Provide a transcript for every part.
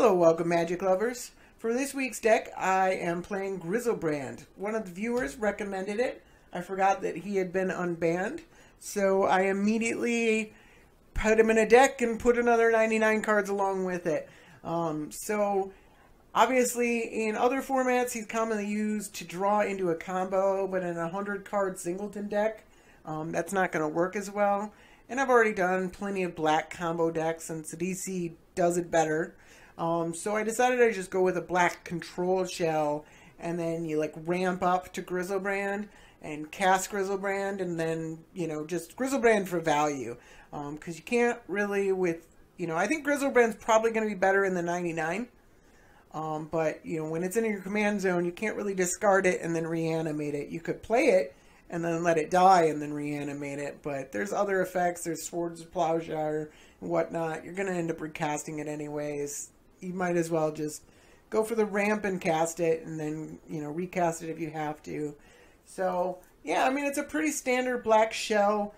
Hello, welcome Magic lovers. For this week's deck, I am playing Grisel-Unbanned. One of the viewers recommended it. I forgot that he had been unbanned, so I immediately put him in a deck and put another 99 cards along with it. So obviously in other formats he's commonly used to draw into a combo, but in a 100 card singleton deck, that's not going to work as well. And I've already done plenty of black combo decks, and DC does it better. So I decided I'd just go with a black control shell, and then you like ramp up to Grisel-Unbanned and cast Grisel-Unbanned, and then, you know, just Grisel-Unbanned for value. Because you can't really with, I think Grisel-Unbanned's probably going to be better in the 99. But, when it's in your command zone, you can't really discard it and then reanimate it. You could play it and then let it die and then reanimate it. But there's other effects. There's Swords of Plowshare and whatnot. You're going to end up recasting it anyways. You might as well just go for the ramp and cast it and then, recast it if you have to. So, yeah, I mean, it's a pretty standard black shell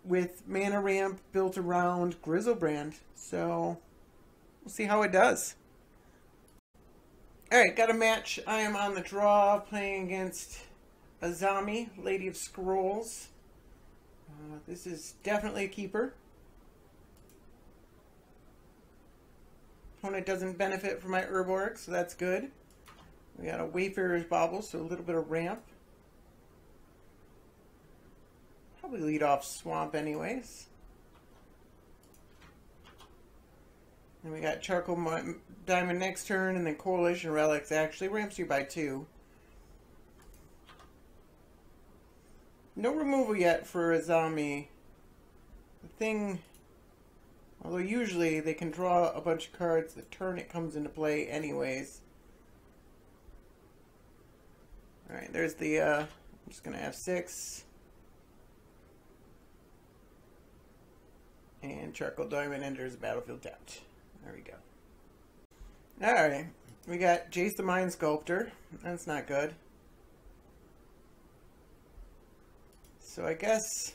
with mana ramp built around Grisel-Unbanned. So, we'll see how it does. Alright, got a match. I am on the draw playing against Azami, Lady of Scrolls. This is definitely a keeper. Opponent doesn't benefit from my Urborg, so that's good. We got a Wayfarer's Bauble, so a little bit of ramp. Probably lead off Swamp anyways. And we got Charcoal Diamond next turn, and then Coalition Relics actually ramps you by 2. No removal yet for Azami. The thing, although usually they can draw a bunch of cards the turn it comes into play anyways. Alright, there's the, I'm just going to have 6. And Charcoal Diamond enters the battlefield tapped. There we go. Alright, we got Jace the Mind Sculptor. That's not good. So I guess,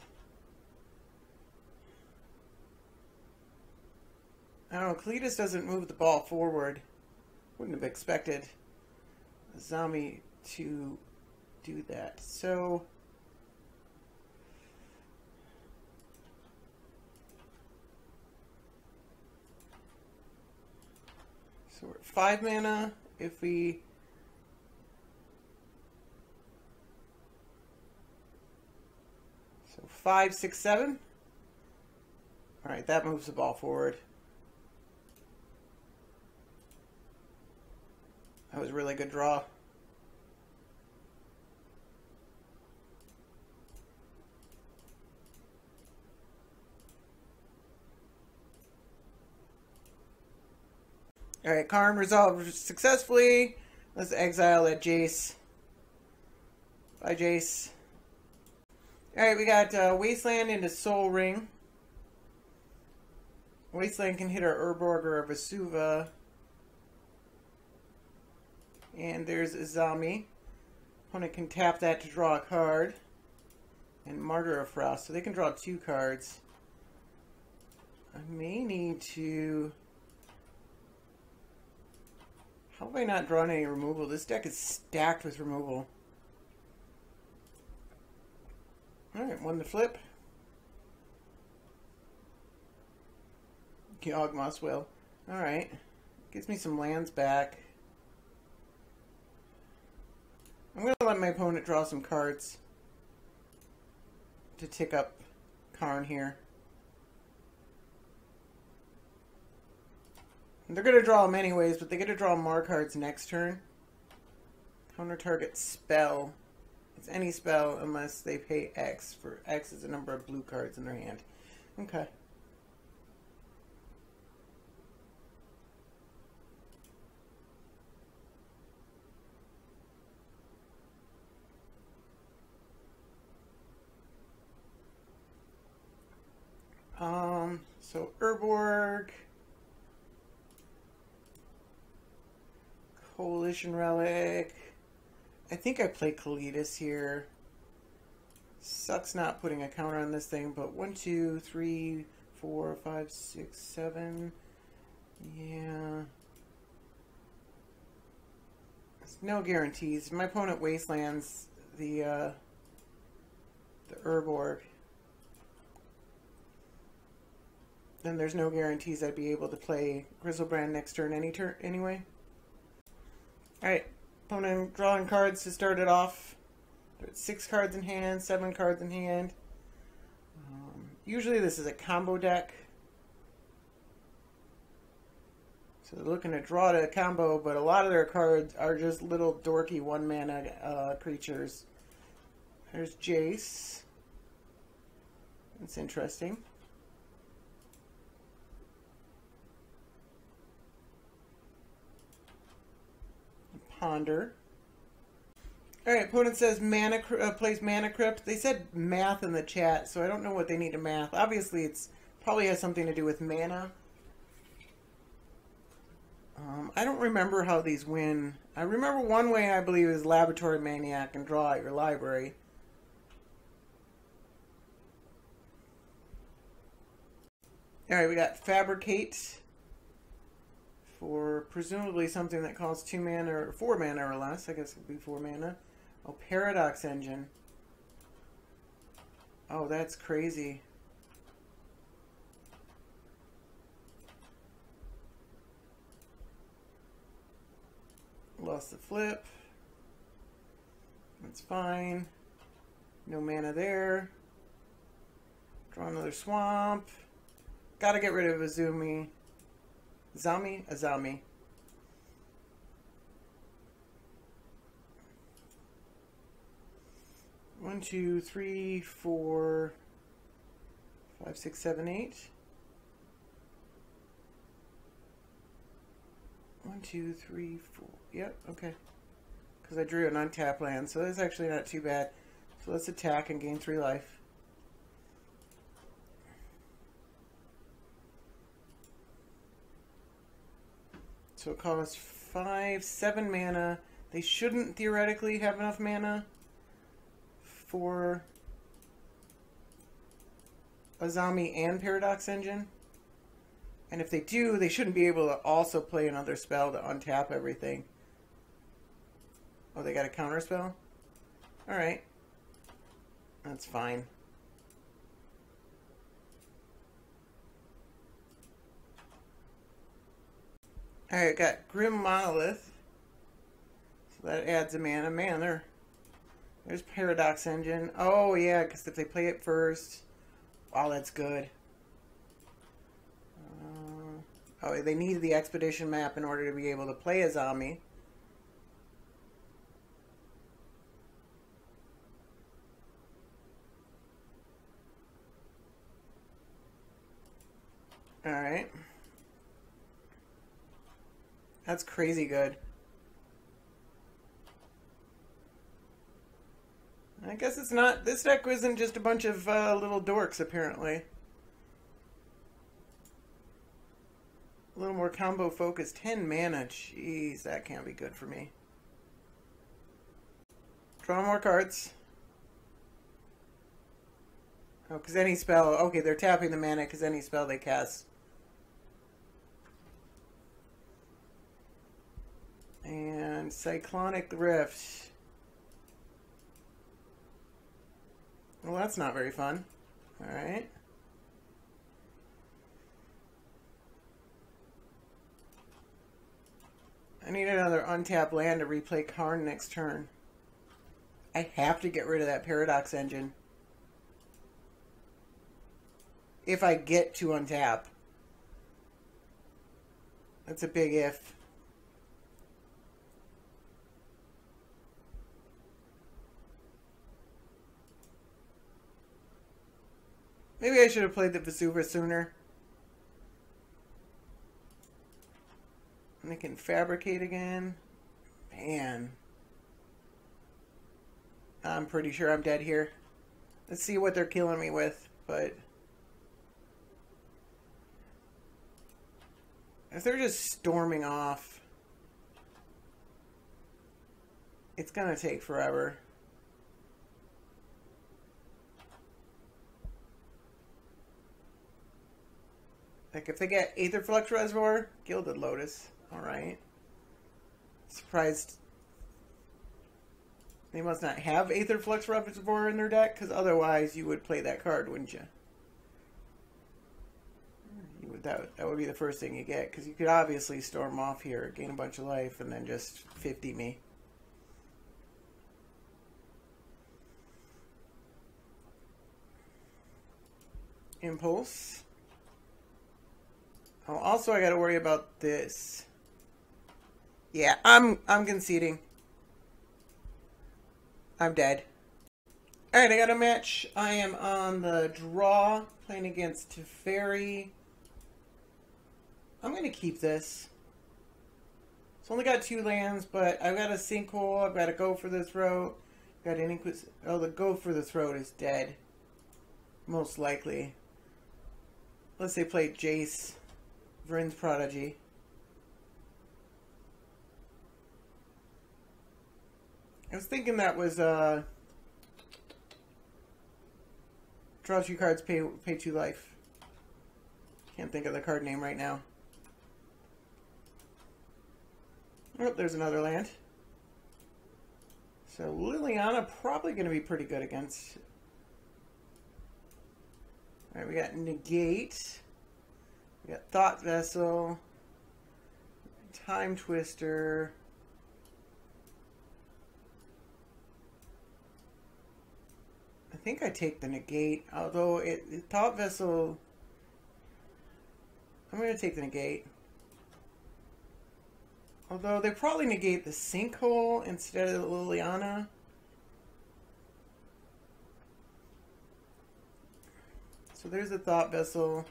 I don't know, Cletus doesn't move the ball forward. Wouldn't have expected Azami to do that. So we're at 5 mana. If we so 5, 6, 7. All right, that moves the ball forward. That was a really good draw. Alright, Karn resolved successfully. Let's exile that Jace. Bye, Jace. Alright, we got Wasteland into Soul Ring. Wasteland can hit our Urborg or our Vesuva. And there's Azami. Opponent can tap that to draw a card. And Martyr of Frost. So they can draw 2 cards. I may need to... How have I not drawn any removal? This deck is stacked with removal. Alright, won the flip. Yawgmoth's Will. Alright. Gives me some lands back. I'm going to let my opponent draw some cards to tick up Karn here. They're going to draw them anyways, but they get to draw more cards next turn. Counter target spell. It's any spell unless they pay X. For X is the number of blue cards in their hand. Okay. So Urborg. Coalition Relic. I think I play Cletus here. Sucks not putting a counter on this thing, but 1, 2, 3, 4, 5, 6, 7. Yeah. No guarantees. My opponent wastelands the herb orb. Then there's no guarantees I'd be able to play Grisel-Unbanned next turn anyway. Alright, opponent drawing cards to start it off. There's 6 cards in hand, 7 cards in hand. Usually this is a combo deck. So they're looking to draw to a combo, but a lot of their cards are just little dorky 1-mana creatures. There's Jace. That's interesting. Ponder. Alright, opponent says plays Mana Crypt. They said math in the chat, so I don't know what they need to math. Obviously, it's probably has something to do with mana. I don't remember how these win. I remember one way, I believe, is Laboratory Maniac and draw out your library. Alright, we got Fabricate for presumably something that costs 2 mana or 4 mana or less. I guess it would be 4 mana. Oh, Paradox Engine. Oh, that's crazy. Lost the flip. That's fine. No mana there. Draw another swamp. Gotta get rid of Azami. Azami. 1, 2, 3, 4, 5, 6, 7, 8. 1, 2, 3, 4. Yep, okay. Because I drew an untapped land, so that's actually not too bad. So let's attack and gain 3 life. So it costs 5, 7 mana. They shouldn't theoretically have enough mana for Azami and Paradox Engine. And if they do, they shouldn't be able to also play another spell to untap everything. Oh, they got a counter spell? Alright. That's fine. Alright, got Grim Monolith. So that adds a mana. Man, there's Paradox Engine. Oh, yeah, because if they play it first... Wow, that's good. Oh, they needed the Expedition map in order to be able to play Azami. Alright. That's crazy good. I guess it's not... This deck isn't just a bunch of little dorks, apparently. A little more combo focused. 10 mana. Jeez, that can't be good for me. Draw more cards. Oh, because any spell... Okay, they're tapping the mana because any spell they cast. And Cyclonic Rift. Well, that's not very fun. Alright. I need another untapped land to replay Karn next turn. I have to get rid of that Paradox Engine. If I get to untap. That's a big if. Maybe I should have played the Vesuva sooner. And they can fabricate again. Man. I'm pretty sure I'm dead here. Let's see what they're killing me with, but... If they're just storming off, it's gonna take forever. Like, if they get Aetherflux Reservoir, Gilded Lotus. Alright. Surprised They must not have Aether Flux Reservoir in their deck, because otherwise you would play that card, wouldn't you? That would be the first thing you get, because you could obviously storm off here, gain a bunch of life, and then just 50 me. Impulse. Oh, also I got to worry about this. Yeah, I'm conceding. I'm dead. Alright, I got a match. I am on the draw, playing against Teferi. I'm going to keep this. It's only got 2 lands, but I've got a Sinkhole. I've got to go for the throat. Got an Inquisition. Oh, the go for the throat is dead. Most likely. Unless they play Jace. Vryn's Prodigy. I was thinking that was, draw 2 cards, pay 2 life. Can't think of the card name right now. Oh, there's another land. So Liliana probably going to be pretty good against. Alright, we got Negate. We got Thought Vessel. Time Twister. I think I take the Negate, although Thought Vessel. I'm going to take the Negate. Although they probably negate the Sinkhole instead of the Liliana. So there's the Thought Vessel.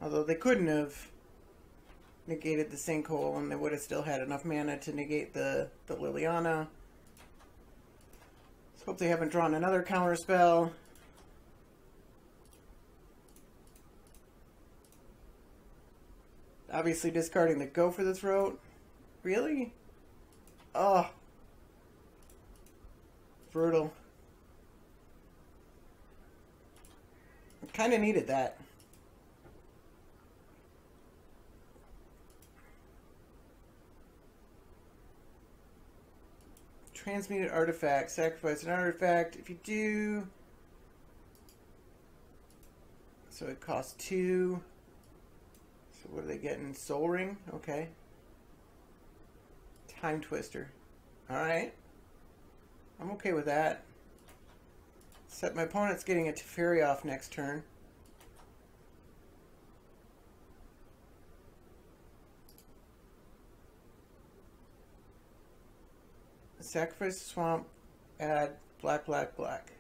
Although they couldn't have negated the Sinkhole, and they would have still had enough mana to negate the Liliana. Let's hope they haven't drawn another counter spell. Obviously discarding the Go for the Throat. Really? Oh. Brutal. I kind of needed that. Transmuted artifact. Sacrifice an artifact. If you do... So it costs 2. So what are they getting? Soul Ring? Okay. Time Twister. Alright. I'm okay with that. Except my opponent's getting a Teferi off next turn. Sacrifice the swamp, add black, black, black.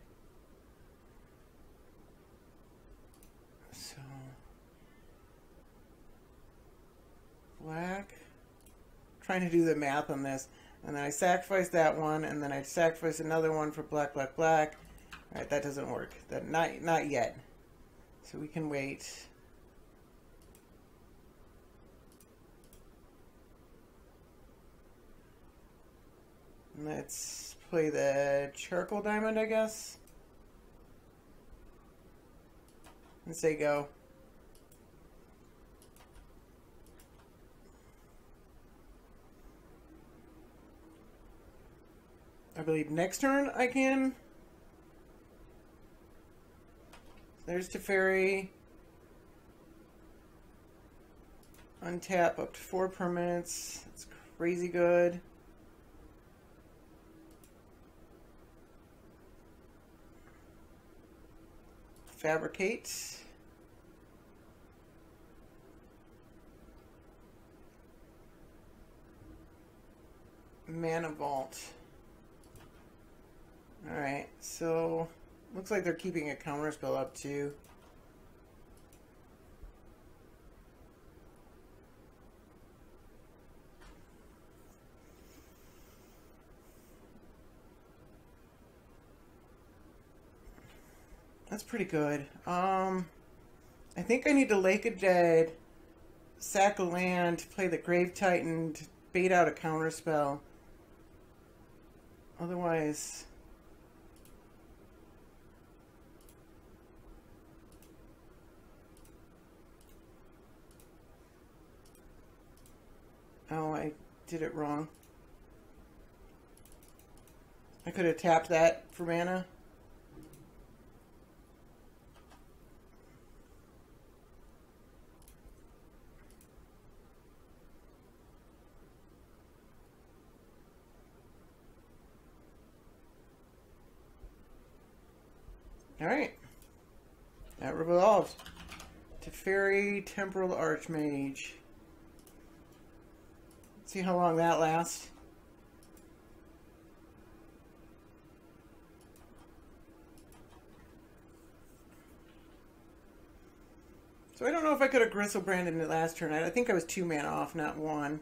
So, black. Trying to do the math on this. And then I sacrifice that one, and then I sacrifice another one for black, black, black. Alright, that doesn't work. That not yet. So we can wait. Let's play the Charcoal Diamond, I guess. And say go. I believe next turn I can. There's Teferi. Untap up to 4 permanents. That's crazy good. Fabricate. Mana Vault. Alright, so looks like they're keeping a counter spell up too. That's pretty good. I think I need to Lake of Dead, sack a land, play the Grave Titan, to bait out a counter spell. Otherwise, Oh, I did it wrong. I could have tapped that for mana. Alright. That revolves. Teferi, Temporal Archmage. See how long that lasts. So I don't know if I could have Grisel-Unbanned in the last turn. I think I was 2 mana off, not 1.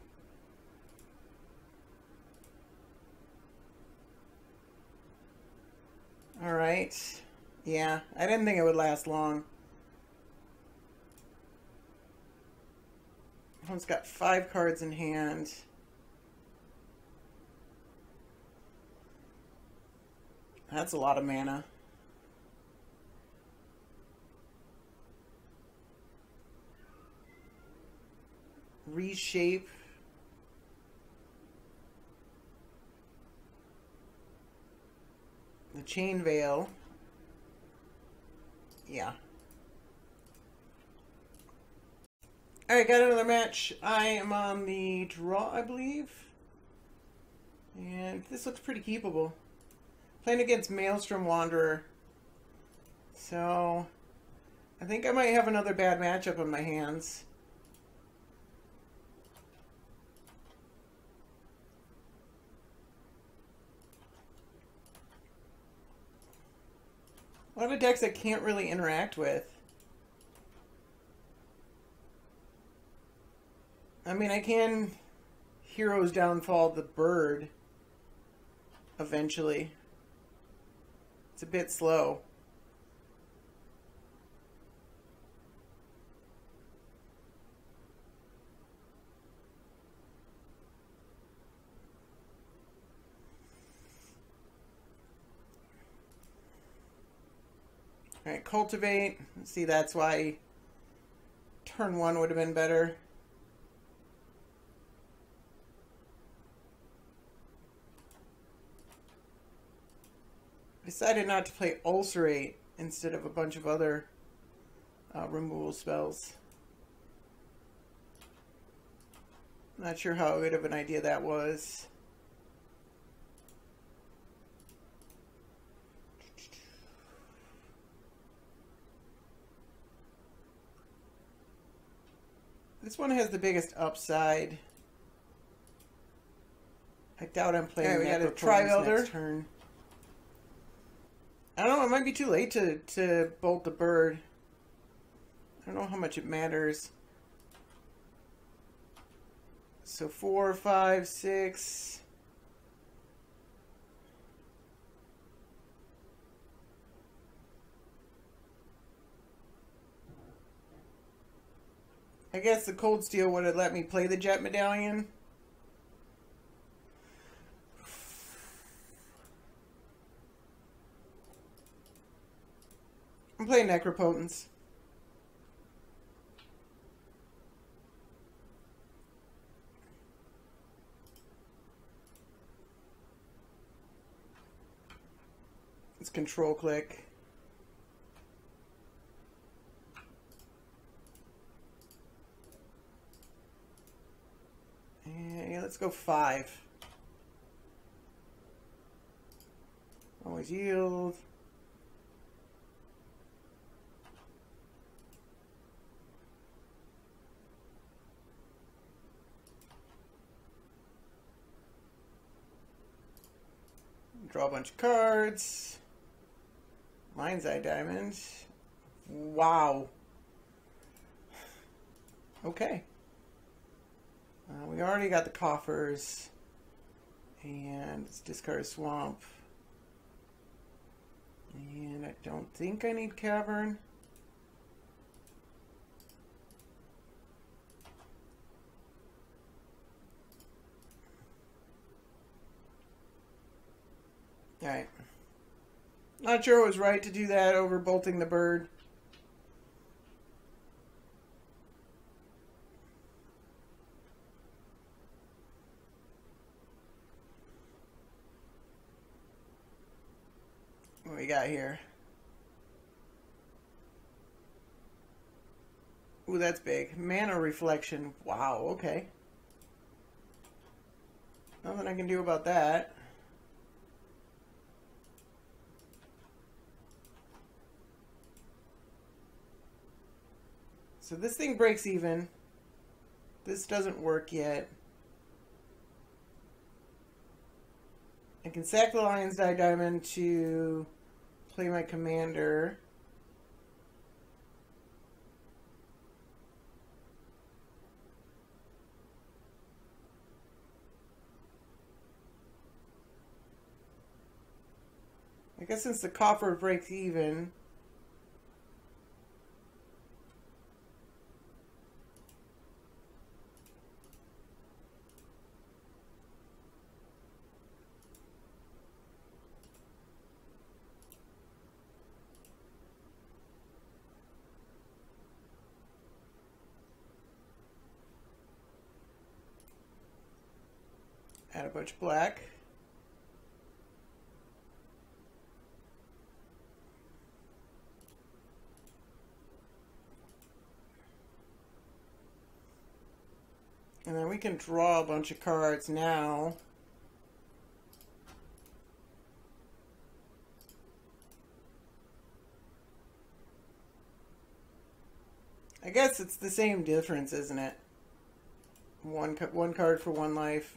Alright. Yeah, I didn't think it would last long. One's got 5 cards in hand. That's a lot of mana. Reshape. The Chain Veil. Yeah. Alright, got another match. I am on the draw, I believe. And this looks pretty keepable. Playing against Maelstrom Wanderer. So, I think I might have another bad matchup on my hands. A lot of decks I can't really interact with. I mean, I can Hero's Downfall the bird eventually. It's a bit slow. Alright, Cultivate. See, that's why turn 1 would have been better. Decided not to play Ulcerate instead of a bunch of other removal spells. Not sure how good of an idea that was. This one has the biggest upside. I doubt I'm playing. We got a Tri-Elder next turn. I don't know, it might be too late to bolt the bird. I don't know how much it matters. So 4, 5, 6. I guess the Cold Steel would have let me play the Jet Medallion. I'm playing Necropotence. It's control click. And yeah, let's go 5. Always yield. Draw a bunch of cards. Mind's Eye Diamond. Wow. Okay. We already got the coffers. And let's discard Swamp. And I don't think I need Cavern. Alright. Not sure it was right to do that over bolting the bird. got here? Ooh, that's big. Mana reflection. Wow, okay. Nothing I can do about that. So this thing breaks even. This doesn't work yet. I can sack the Lion's Die Diamond to play my commander. I guess since the coffer breaks even, add a bunch of black. And then we can draw a bunch of cards now. I guess it's the same difference, isn't it? One card for one life.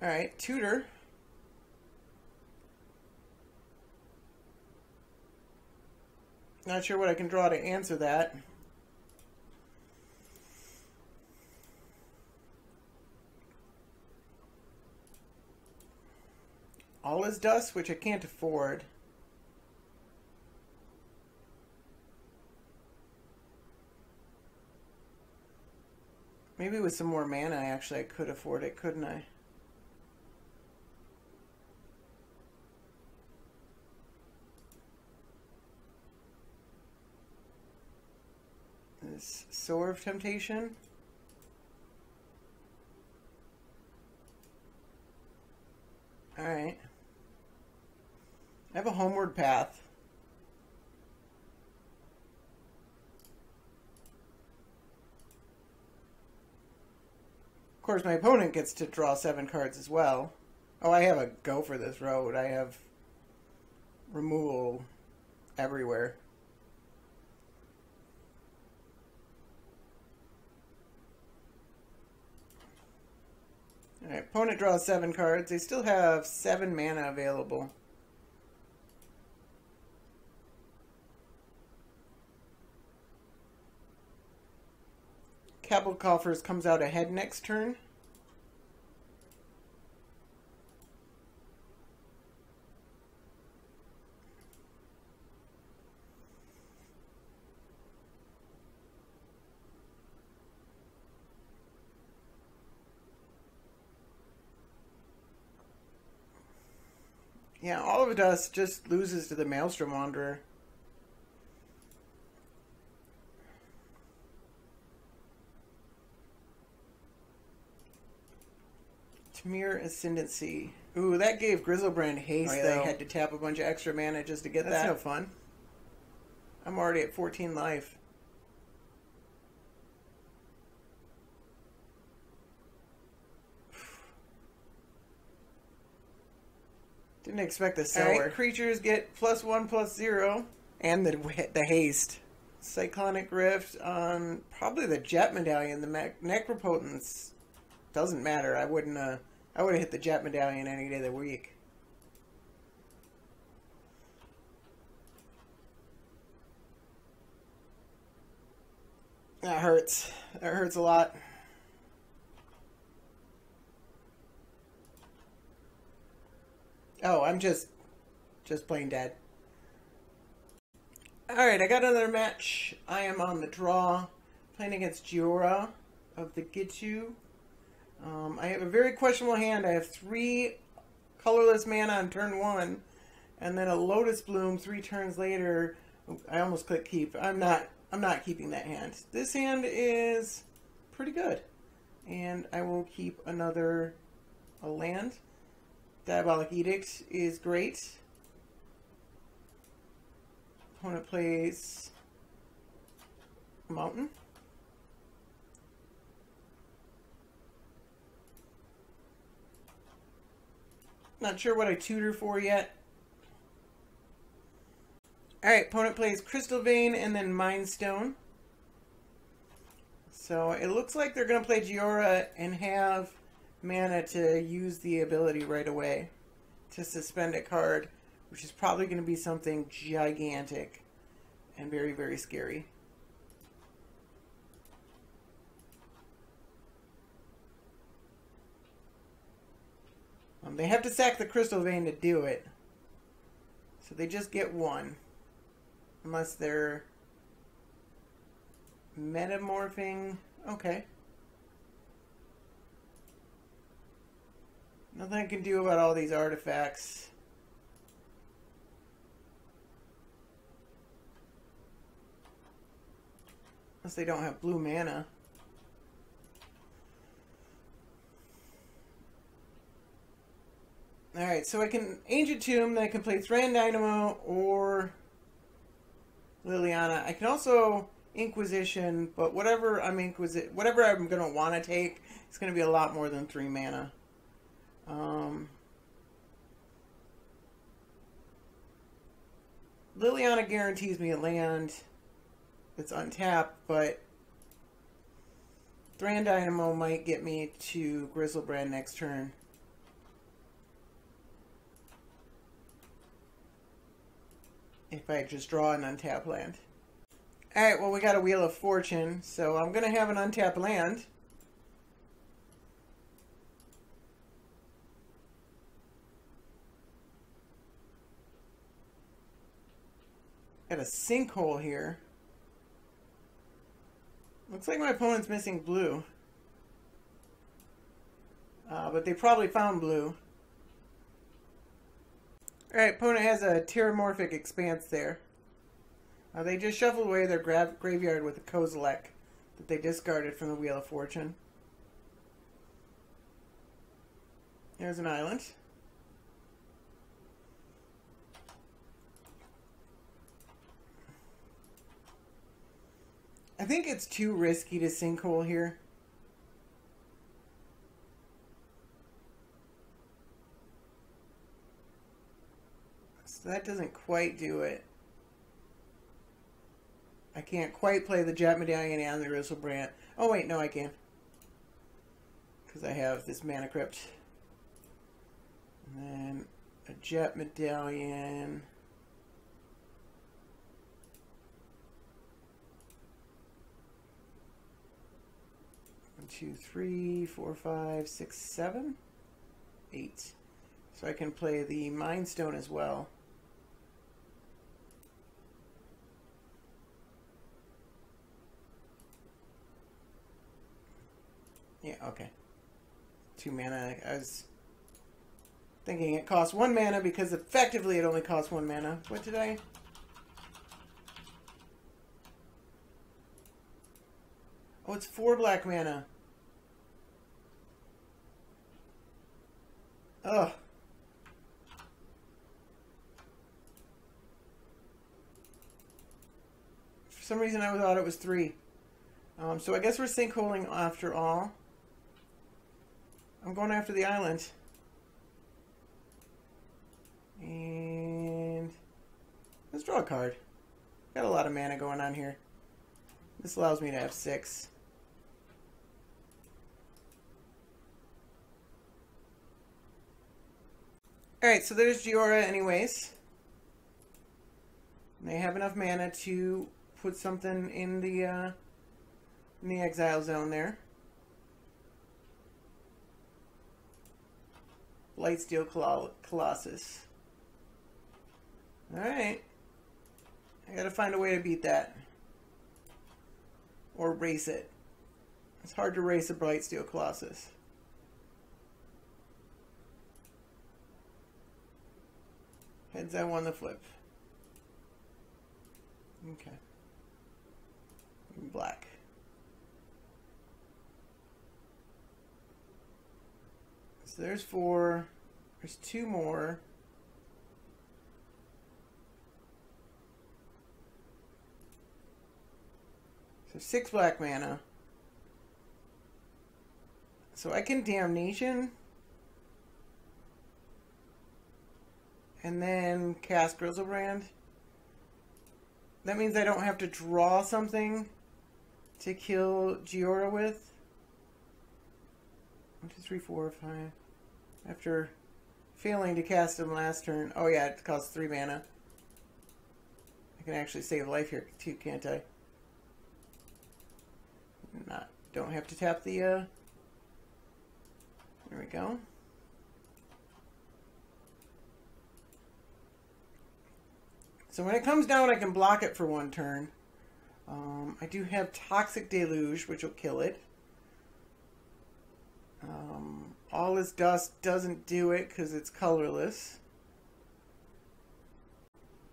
All right, tutor. Not sure what I can draw to answer that. All is dust, which I can't afford. Maybe with some more mana, actually, I could afford it, couldn't I? This Sower of Temptation. Alright. I have a Homeward Path. Of course, my opponent gets to draw 7 cards as well. Oh, I have a go for this road. I have removal everywhere. Alright, opponent draws 7 cards. They still have 7 mana available. Capital Coffers comes out ahead next turn. Yeah, all of it does just loses to the Maelstrom Wanderer. Tamir Ascendancy. Ooh, that gave Grisel-Unbanned haste, though. I had to tap a bunch of extra mana just to get that. That's no fun. I'm already at 14 life. Didn't expect the Sower. Right, creatures get +1/+0. And the haste. Cyclonic Rift on probably the Jet Medallion. The Necropotence doesn't matter. I would have hit the Jet Medallion any day of the week. That hurts. That hurts a lot. Oh, I'm just plain dead. Alright, I got another match. I am on the draw, playing against Jhoira of the Ghitu. I have a very questionable hand. I have 3 colorless mana on turn 1, and then a Lotus Bloom 3 turns later. I almost clicked keep. I'm not keeping that hand. This hand is pretty good. And I will keep a land. Diabolic Edict is great. Opponent plays Mountain. Not sure what I tutor for yet. Alright, opponent plays Crystal Vein and then Mind Stone. So it looks like they're going to play Jhoira and have mana to use the ability right away to suspend a card, which is probably going to be something gigantic and very, very scary. They have to sack the Crystal Vein to do it. So they just get one. Unless they're metamorphing. Okay. Nothing I can do about all these artifacts. Unless they don't have blue mana. Alright, so I can Ancient Tomb, then I can play Thran Dynamo or Liliana. I can also Inquisition, but whatever I'm going to want to take, it's going to be a lot more than 3 mana. Liliana guarantees me a land that's untapped, but Thran Dynamo might get me to Grisel-Unbanned next turn. If I just draw an untapped land. Alright, well we got a Wheel of Fortune, so I'm going to have an untapped land. Got a Sinkhole here. Looks like my opponent's missing blue. But they probably found blue. Alright, opponent has a Terramorphic Expanse there. They just shuffled away their graveyard with a Kozilek that they discarded from the Wheel of Fortune. There's an island. I think it's too risky to Sinkhole here. So that doesn't quite do it. I can't quite play the Jet Medallion and the Grisel-Unbanned. Oh wait, no I can. Because I have this Mana Crypt. And then a Jet Medallion. One, two, three, 4, 5, 6, 7, 8. So I can play the Mind Stone as well. Yeah, okay. 2 mana. I was thinking it costs 1 mana because effectively it only costs 1 mana. What did I... Oh, it's 4 black mana. Ugh. For some reason I thought it was 3. So I guess we're sinkholing after all. I'm going after the island. And let's draw a card. Got a lot of mana going on here. This allows me to have 6. Alright, so there's Jhoira anyways. And they have enough mana to put something in the exile zone there. Lightsteel Colossus. Alright. I gotta find a way to beat that. Or race it. It's hard to race a Lightsteel Colossus. Heads, I won the flip. Okay. Black. So there's 4. There's 2 more. So 6 black mana. So I can Damnation. And then cast Grisel-Unbanned. That means I don't have to draw something to kill Jhoira with. 1, 2, 3, 4, 5. After failing to cast him last turn. Oh yeah, it costs 3 mana. I can actually save life here too, can't I? Don't have to tap the there we go. So when it comes down, I can block it for 1 turn. I do have Toxic Deluge, which will kill it. All is Dust doesn't do it because it's colorless.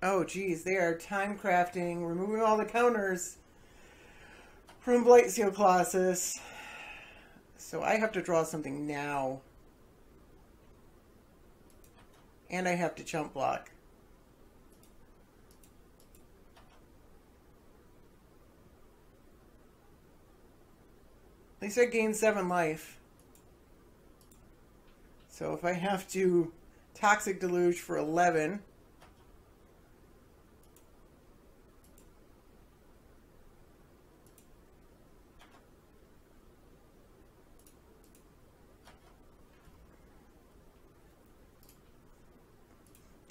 Oh, geez, they are time crafting, removing all the counters from Blightsteel Colossus. So I have to draw something now. And I have to chump block. At least I gain 7 life. So if I have to Toxic Deluge for 11...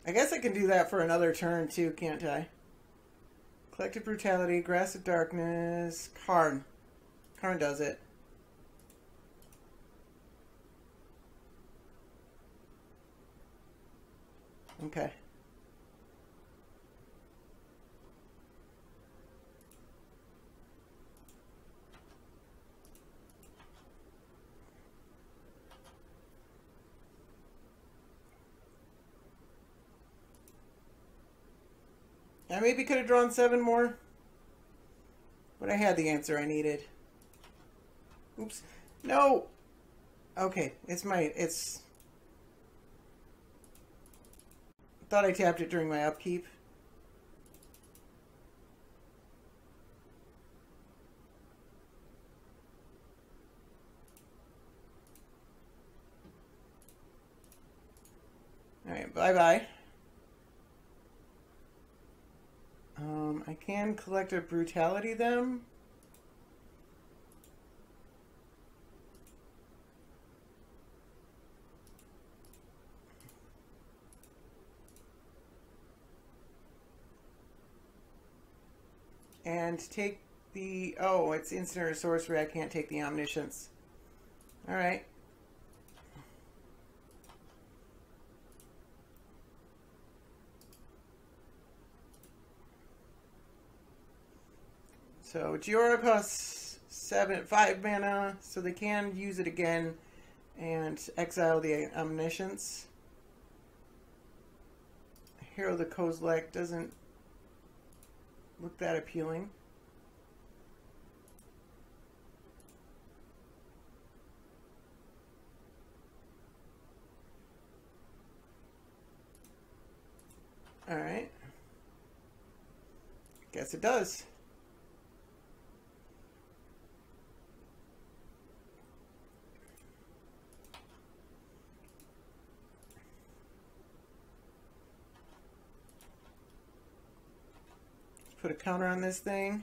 I guess I can do that for another turn too, can't I? Collective Brutality, Grasp of Darkness, Karn. Karn does it. Okay. I maybe could have drawn 7 more, but I had the answer I needed. Oops. No! Okay, it's... Thought I tapped it during my upkeep. Alright, bye-bye. I can Collective Brutality them. And take the... Oh, it's instant or sorcery. I can't take the Omniscience. Alright. So Jhoira costs 5 mana, so they can use it again and exile the Omniscience. Hero of the Kozilek doesn't look that appealing. Alright. Guess it does. Put a counter on this thing.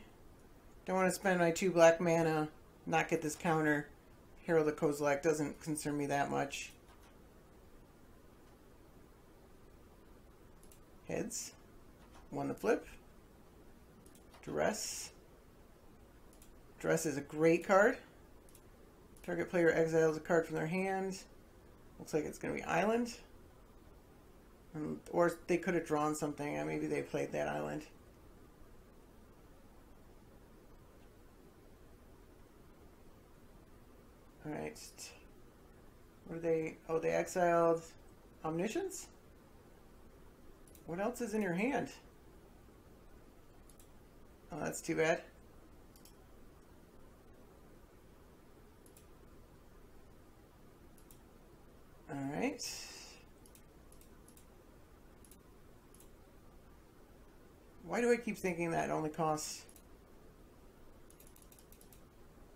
Don't want to spend my 2 black mana, not get this counter. Hero of the Kozilek doesn't concern me that much. Heads. 1 to flip. Duress. Duress is a great card. Target player exiles a card from their hand. Looks like it's going to be Island. Or they could have drawn something. Maybe they played that Island. Alright. What are they? Oh, they exiled Omniscience? What else is in your hand? Oh, that's too bad. Alright. Why do I keep thinking that only costs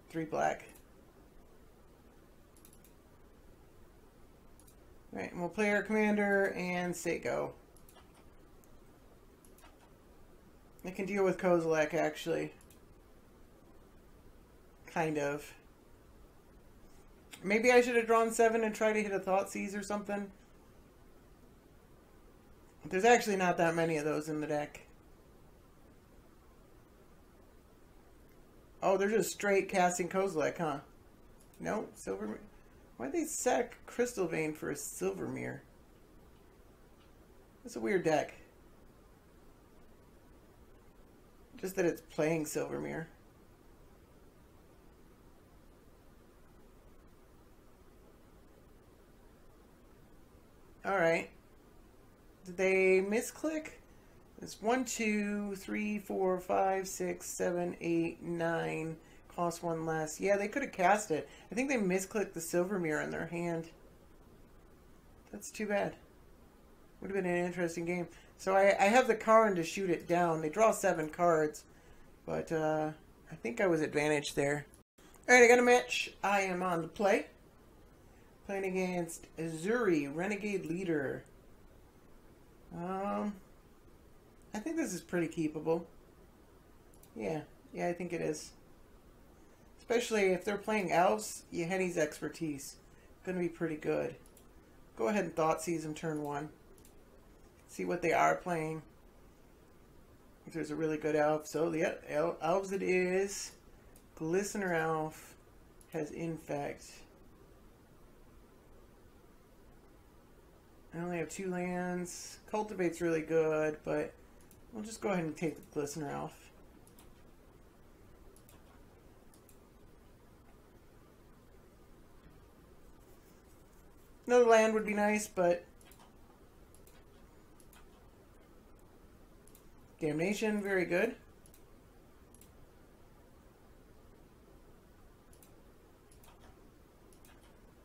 3 black? Alright, and we'll play our commander and say go. I can deal with Kozilek, actually. Kind of. Maybe I should have drawn 7 and tried to hit a Thoughtseize or something. There's actually not that many of those in the deck. Oh, they're just straight casting Kozilek, huh? No, Silver... Why'd they sack Crystal Vein for a Silvermere? That's a weird deck. Just that it's playing Silvermere. Alright. Did they misclick? It's 1, 2, 3, 4, 5, 6, 7, 8, 9. Cost 1 less. Yeah, they could have cast it. I think they misclicked the Silvermere in their hand. That's too bad. Would have been an interesting game. So I have the Karn to shoot it down. They draw 7 cards. But I think I was advantaged there. Alright, I got a match. I am on the play. Playing against Ezuri, Renegade Leader. I think this is pretty keepable. Yeah, I think it is. Especially if they're playing elves, Yeheni's expertise. Gonna be pretty good. Go ahead and Thoughtseize them turn 1. See what they are playing. If there's a really good elf. So, yeah, elves it is. Glistener Elf has Infect. I only have 2 lands. Cultivate's really good, but we'll just go ahead and take the Glistener Elf. Another land would be nice, but Damnation, very good.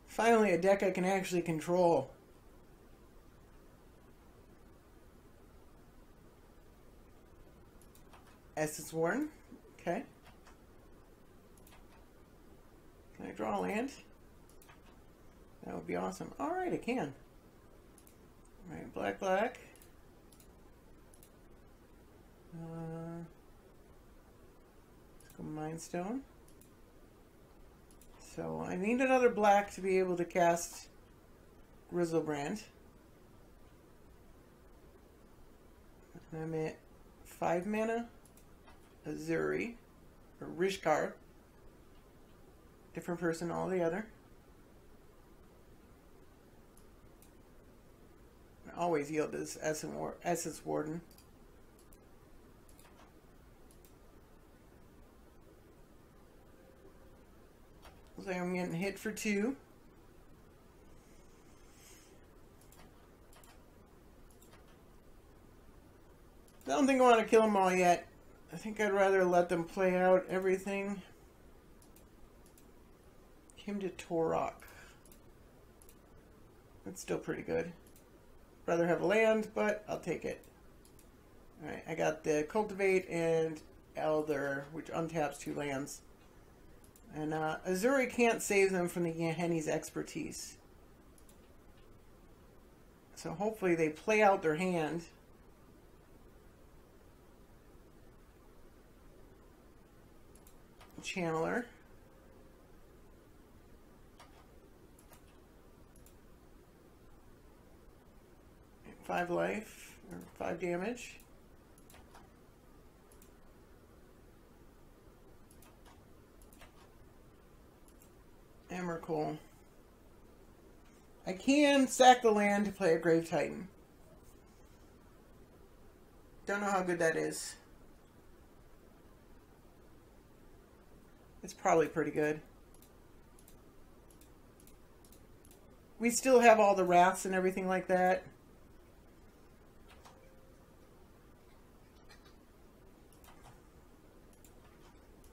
Finally, a deck I can actually control. Essence Warden. Okay. Can I draw a land? That would be awesome. Alright, I can. Alright, black, black. Let's go Mindstone. So I need another black to be able to cast Grisel-Unbanned. And I'm at 5 mana. Azuri, or Rishkar. Different person altogether. I always yield this Essence Warden. Looks like I'm getting hit for 2. I don't think I want to kill them all yet. I think I'd rather let them play out everything. Him to Torok. That's still pretty good. Rather have a land, but I'll take it. Alright, I got the Cultivate and Elder, which untaps 2 lands. And Ezuri can't save them from the Yeheni's expertise. So hopefully they play out their hand. Channeler. 5 life, or 5 damage. Emrakul. I can sack the land to play a Grave Titan. Don't know how good that is. It's probably pretty good. We still have all the wraths and everything like that.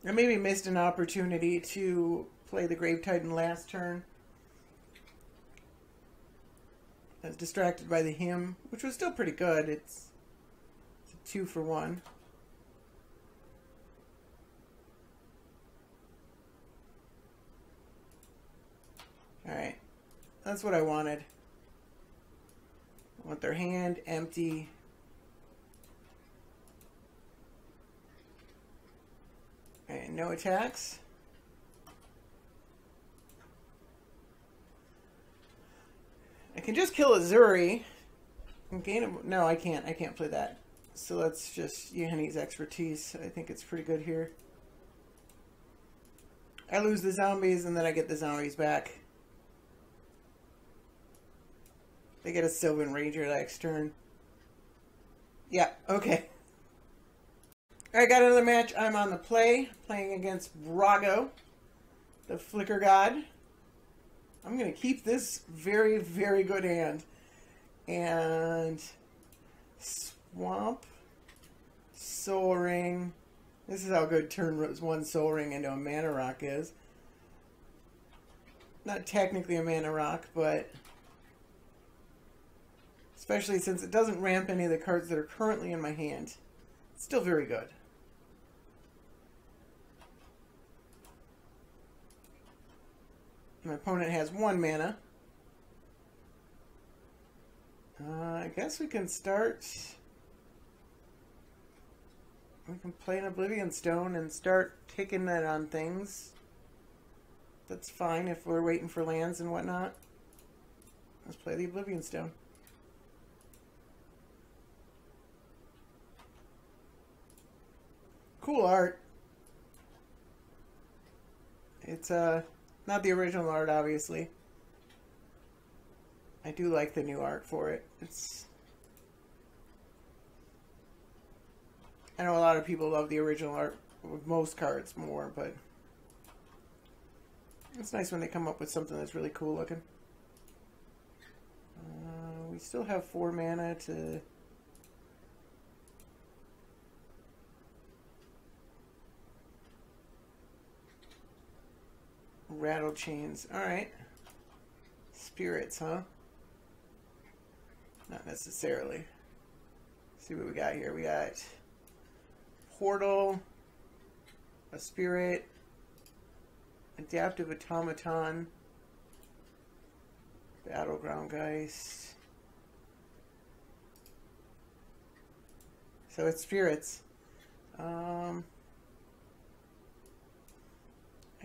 I maybe missed an opportunity to play the Grave Titan last turn. was distracted by the hymn, which was still pretty good. It's a 2 for 1. Alright. That's what I wanted. I want their hand empty. And no attacks. I can just kill Ezuri and gain a... No, I can't. I can't play that. So let's just Yenne's expertise. I think it's pretty good here. I lose the zombies and then I get the zombies back. They get a Sylvan Ranger next turn. Yeah, okay. I got another match. I'm on the play, playing against Brago, the Flicker God. I'm going to keep this very, very good hand. And Swamp, Soul Ring. This is how good turn 1 Soul Ring into a Mana Rock is. Not technically a Mana Rock, but especially since it doesn't ramp any of the cards that are currently in my hand. It's still very good. My opponent has 1 mana. I guess we can start... We can play an Oblivion Stone and start taking that on things. That's fine if we're waiting for lands and whatnot. Let's play the Oblivion Stone. Cool art. It's not the original art, obviously. I do like the new art for it. I know a lot of people love the original art with most cards more, but it's nice when they come up with something that's really cool looking. We still have 4 mana to... Rattle chains. Alright. Spirits, huh? Not necessarily. Let's see what we got here. We got Portal, a Spirit, Adaptive Automaton, Battleground Geist. So it's spirits. I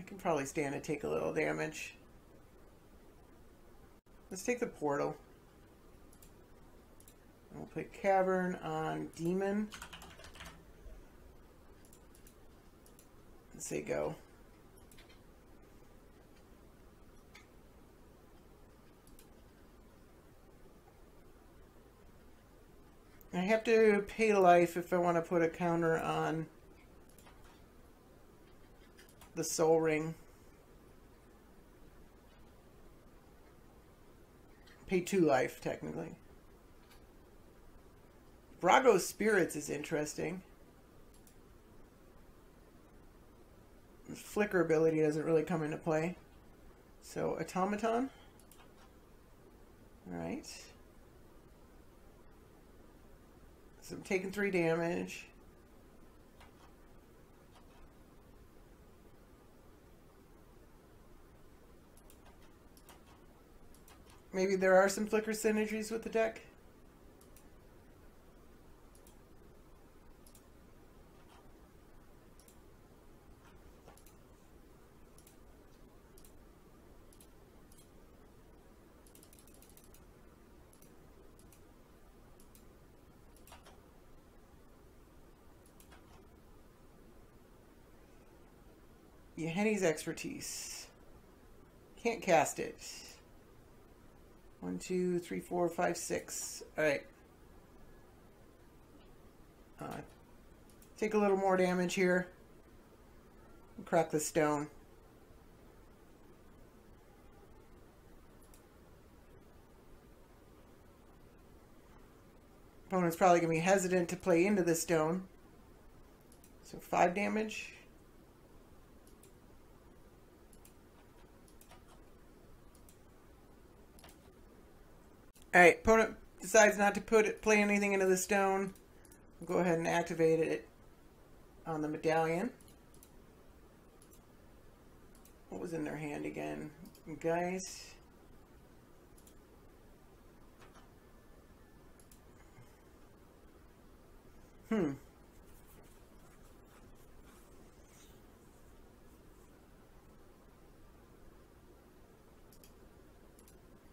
can probably stand to take a little damage. Let's take the Portal. And we'll play Cavern on Demon. And say go. I have to pay life if I want to put a counter on the Soul Ring. Pay 2 life, technically. Brago's Spirits is interesting. The Flicker ability doesn't really come into play. So, Automaton. Alright. So I'm taking 3 damage. Maybe there are some Flicker synergies with the deck. Yenne's expertise. Can't cast it. 1, 2, 3, 4, 5, 6. Alright. Take a little more damage here. Crack the stone. Opponent's probably going to be hesitant to play into the stone. So 5 damage. Alright, opponent decides not to play anything into the stone. We'll go ahead and activate it on the medallion. What was in their hand again? Guys.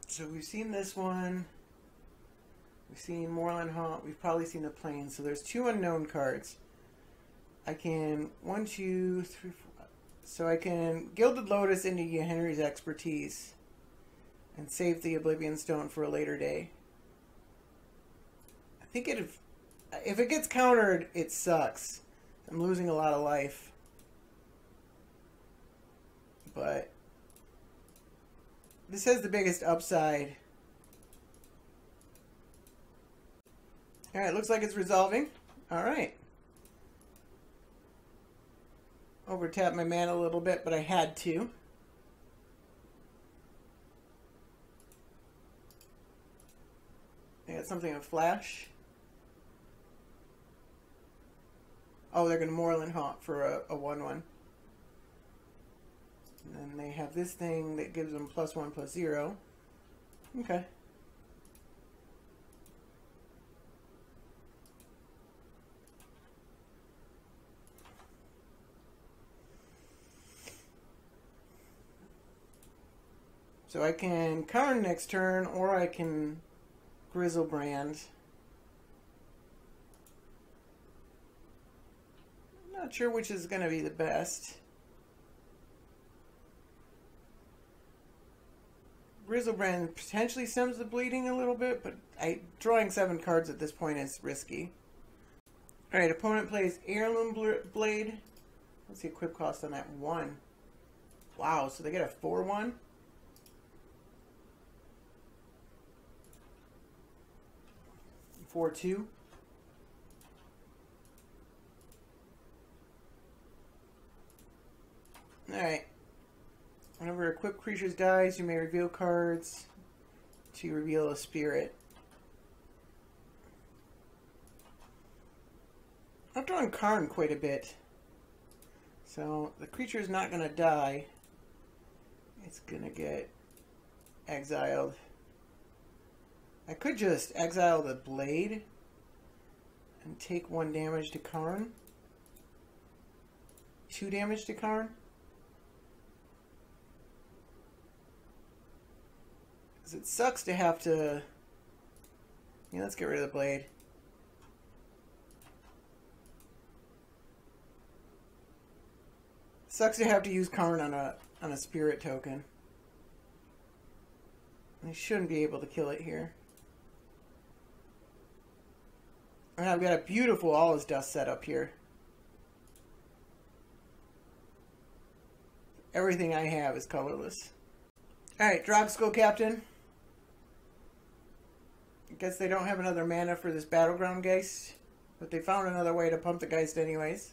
So we've seen this one. We've seen Moorland Haunt. We've probably seen the Plains. So there's 2 unknown cards. I can 1, 2, 3, 4. So I can Gilded Lotus into Henry's Expertise and save the Oblivion Stone for a later day. I think if it gets countered, it sucks. I'm losing a lot of life. But this has the biggest upside. Alright, looks like it's resolving. Alright. Overtapped my mana a little bit, but I had to. I got something in Flash. Oh, they're going to Moorland Haunt for a 1/1. And then they have this thing that gives them +1/+0. Okay. So I can Karn next turn, or I can Grisel-Unbanned. Not sure which is going to be the best. Grisel-Unbanned potentially stems the bleeding a little bit, but drawing 7 cards at this point is risky. Alright, opponent plays Heirloom Blade. What's the equip cost on that? 1. Wow, so they get a 4/1? (4/2). Alright. Whenever equipped creatures dies, you may reveal cards to reveal a spirit. I've drawn Karn quite a bit. So the creature is not going to die. It's going to get exiled. I could just exile the blade and take 1 damage to Karn. 2 damage to Karn. Because it sucks to have to... Yeah, let's get rid of the blade. Sucks to have to use Karn on a spirit token. I shouldn't be able to kill it here. And I've got a beautiful All Is Dust set up here. Everything I have is colorless. Alright, Drogsko Captain. I guess they don't have another mana for this Battleground Geist, but they found another way to pump the Geist anyways.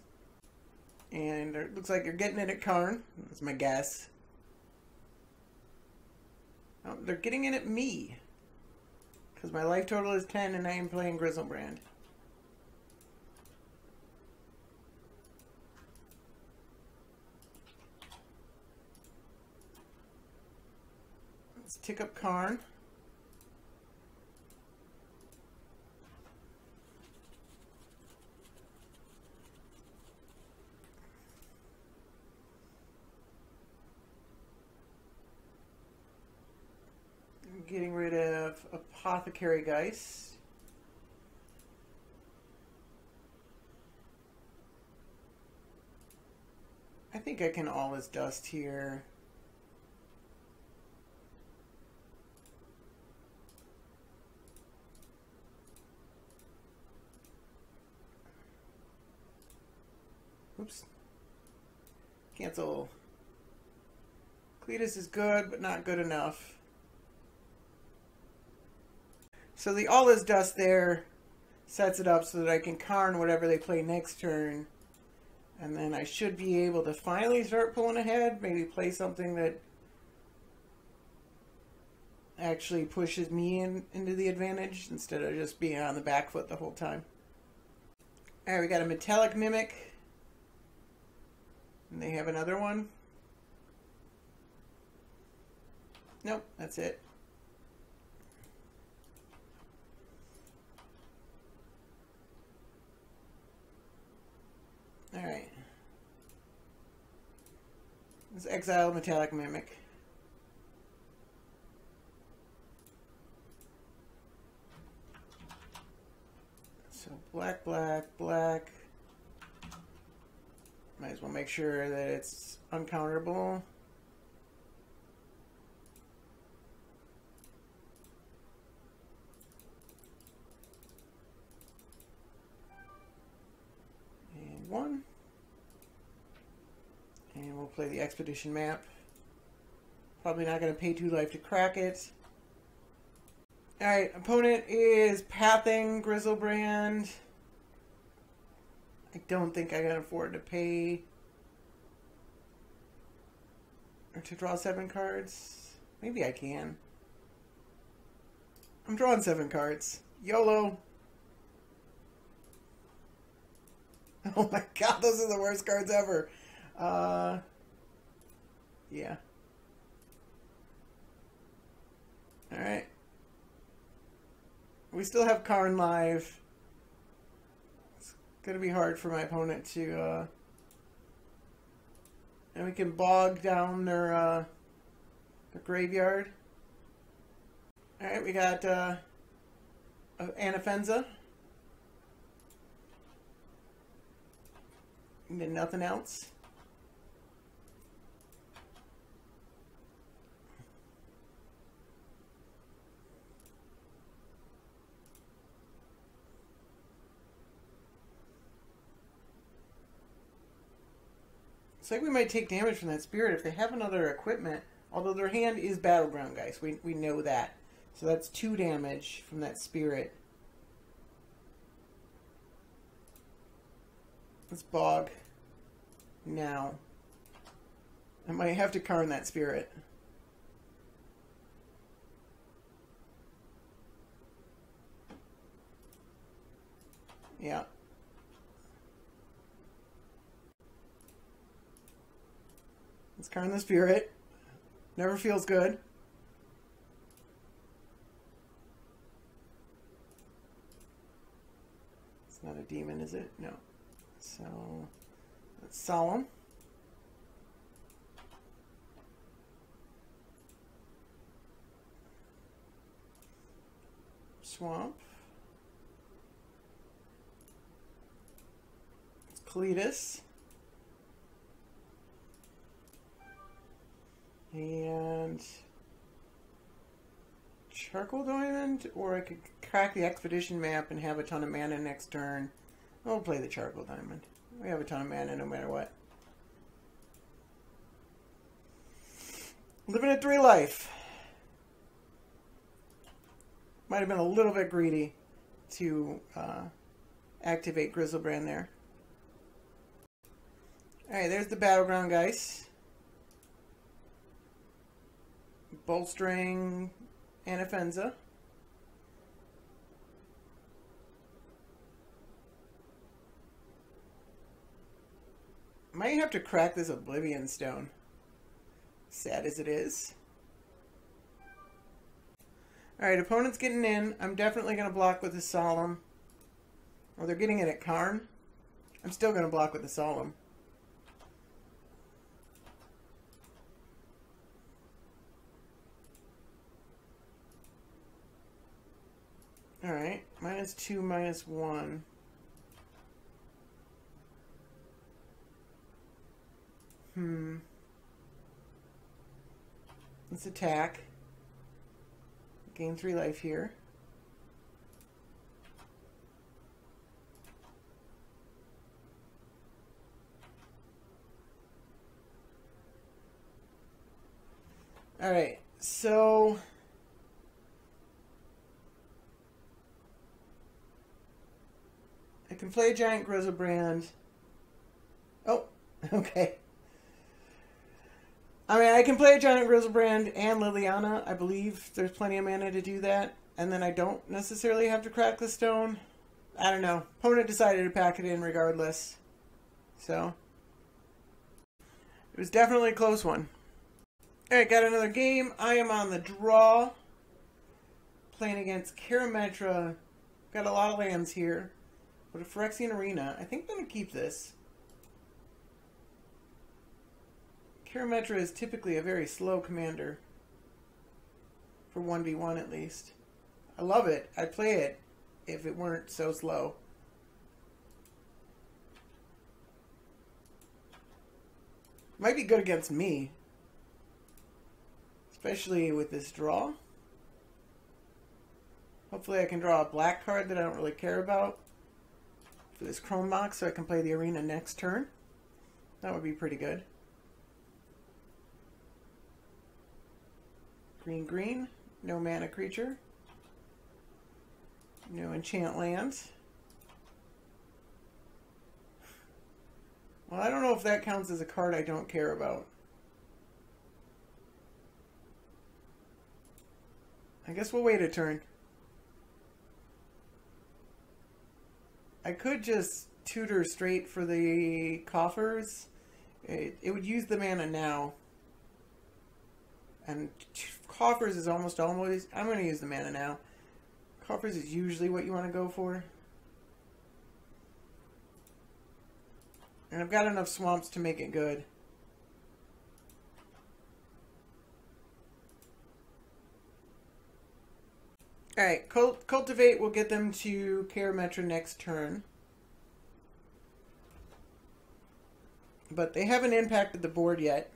And it looks like you're getting it at Karn. That's my guess. Oh, they're getting it at me. Because my life total is 10 and I am playing Grisel-Unbanned. Let's tick up Karn. Getting rid of Apothecary Geist. I think I can All Is Dust here. Oops. Cancel. Cletus is good, but not good enough. So the All Is Dust there sets it up so that I can Karn whatever they play next turn. And then I should be able to finally start pulling ahead. Maybe play something that... actually pushes me into the advantage instead of just being on the back foot the whole time. Alright, we got a Metallic Mimic. And they have another one. Nope, that's it. Alright. Let's exile Metallic Mimic. So black, black, black. Might as well make sure that it's uncounterable. And one. And we'll play the Expedition map. Probably not going to pay 2 life to crack it. Alright, opponent is pathing Grisel-Unbanned. I don't think I can afford to pay or to draw 7 cards. Maybe I can. I'm drawing 7 cards. YOLO! Oh my god, those are the worst cards ever. Yeah. Alright. We still have Karn live. It's gonna be hard for my opponent to, and we can bog down their graveyard. Alright, we got, Anafenza. And then nothing else. It's like we might take damage from that spirit if they have another equipment. Although their hand is Battleground, guys. We know that. So that's 2 damage from that spirit. Let's bog. Now. I might have to Karn that spirit. Yeah. Let's Karn the spirit. Never feels good. It's not a demon, is it? No. So, that's Solemn. Swamp. It's Cletus. And Charcoal Diamond, or I could crack the Expedition map and have a ton of mana next turn. We'll play the Charcoal Diamond. We have a ton of mana no matter what. Living at 3 life. Might have been a little bit greedy to activate Grisel-Unbanned there. Alright, there's the Battleground, guys. Bolstering Anafenza. Might have to crack this Oblivion Stone. Sad as it is. Alright, opponent's getting in. I'm definitely going to block with the Solemn. Oh, they're getting it at Karn. I'm still going to block with the Solemn. Alright, -2, -1. Let's attack. Gain 3 life here. Alright, so I can play a giant Grisel-Unbanned. Oh, okay. I mean, I can play a Giant Grisel-Brand and Liliana. I believe there's plenty of mana to do that. And then I don't necessarily have to crack the stone. I don't know. Opponent decided to pack it in regardless. So, it was definitely a close one. Alright, got another game. I am on the draw. Playing against Karametra. Got a lot of lands here. But a Phyrexian Arena. I think I'm going to keep this. Karametra is typically a very slow commander. For 1v1 at least. I love it. I'd play it if it weren't so slow. Might be good against me. Especially with this draw. Hopefully I can draw a black card that I don't really care about. For this Chrome box so I can play the arena next turn. That would be pretty good. Green, green. No mana creature. No enchant lands. Well, I don't know if that counts as a card I don't care about. I guess we'll wait a turn. I could just tutor straight for the coffers. It would use the mana now. And coffers is almost always... I'm going to use the mana now. Coffers is usually what you want to go for. And I've got enough swamps to make it good. Alright, Cultivate will get them to Karametra next turn. But they haven't impacted the board yet.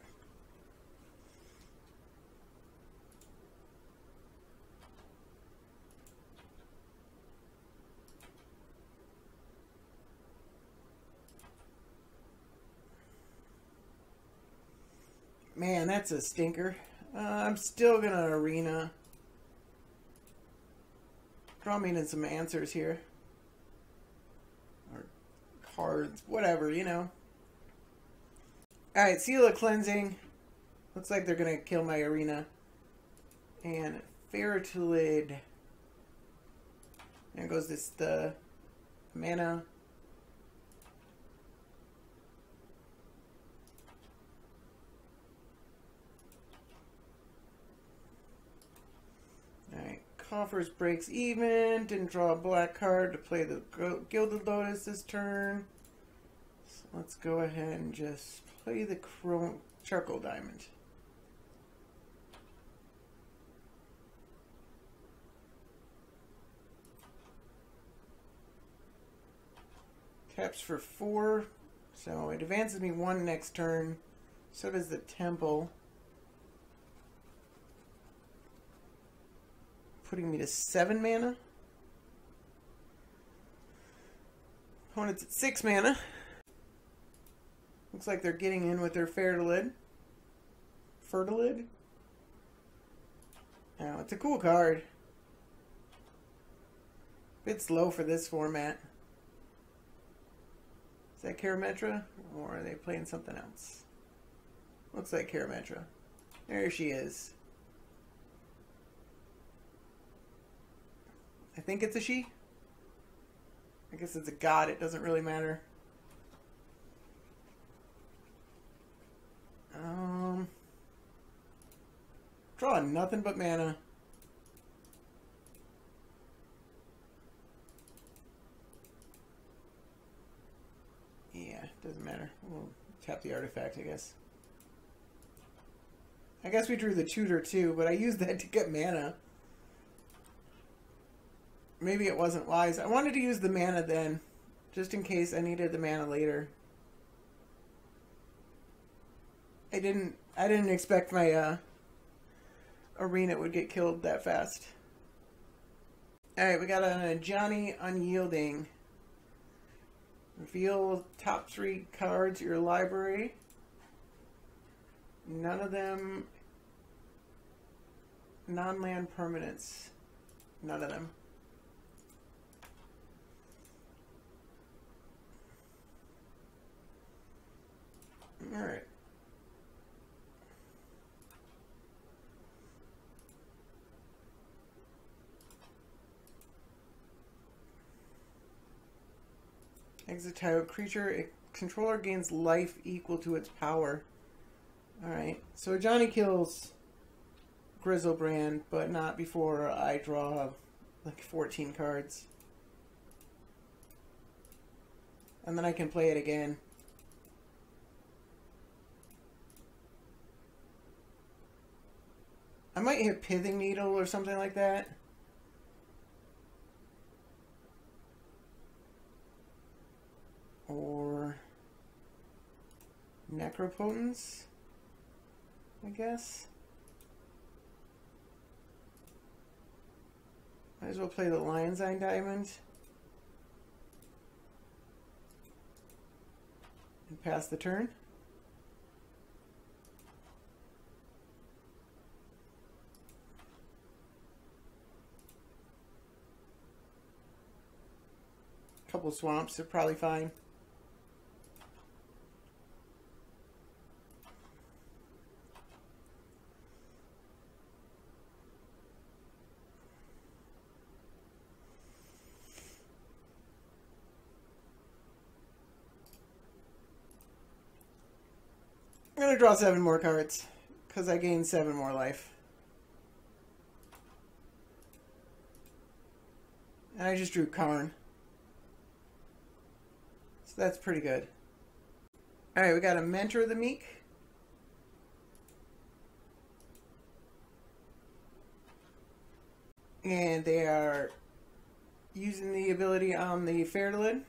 Man, that's a stinker. I'm still going to arena. Draw me in some answers here. Or cards, whatever, you know. Alright, Seal of Cleansing. Looks like they're going to kill my arena. And Fertilid. There goes the mana. Alright, Coffers breaks even. Didn't draw a black card to play the Gilded Lotus this turn. So let's go ahead and just play the Charcoal Diamond. Taps for 4, so it advances me 1 next turn. So does the Temple. Putting me to 7 mana. Opponent's at 6 mana. Looks like they're getting in with their Fertilid. Fertilid? Oh, it's a cool card. Bit slow for this format. Is that Karametra? Or are they playing something else? Looks like Karametra. There she is. I think it's a she. I guess it's a god. It doesn't really matter. Drawing nothing but mana. Yeah, doesn't matter. We'll tap the artifact, I guess. I guess we drew the tutor too, but I used that to get mana. Maybe it wasn't wise. I wanted to use the mana then, just in case I needed the mana later. I didn't expect my arena would get killed that fast. Alright, we got a Johnny Unyielding. Reveal top 3 cards of your library. None of them non-land permanents. None of them. Alright. Exit type creature. A controller gains life equal to its power. Alright, so Johnny kills Grisel-Unbanned, but not before I draw like 14 cards. And then I can play it again. I might hit Pithing Needle or something like that. Or Necropotence, I guess. Might as well play the Lion's Eye Diamond. And pass the turn. A couple swamps are probably fine. I'm going to draw 7 more cards, because I gained 7 more life. And I just drew Karn. So that's pretty good. Alright, we got a Mentor of the Meek. And they are using the ability on the Fertilid.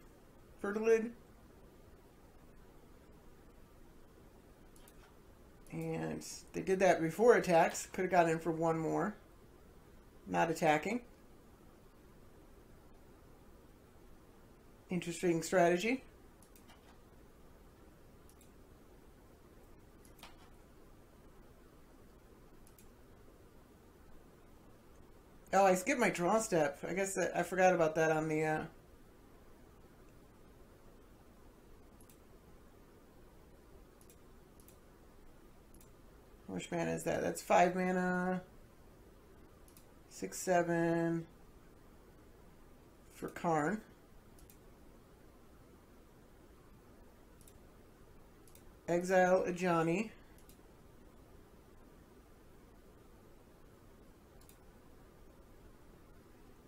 And they did that before attacks. Could have got in for 1 more. Not attacking. Interesting strategy. Oh, I skipped my draw step. I guess I forgot about that on the... How much mana is that? That's 5 mana. 6, 7 for Karn. Exile Ajani.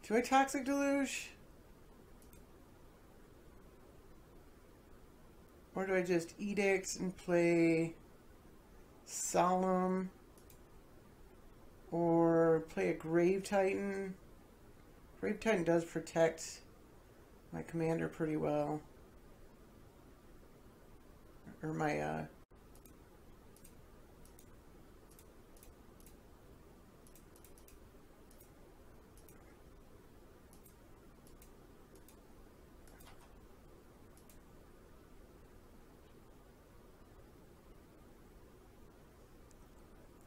Do I Toxic Deluge? Or do I just Edict and play Solemn? Or play a Grave Titan? Grave Titan does protect my commander pretty well. Or my,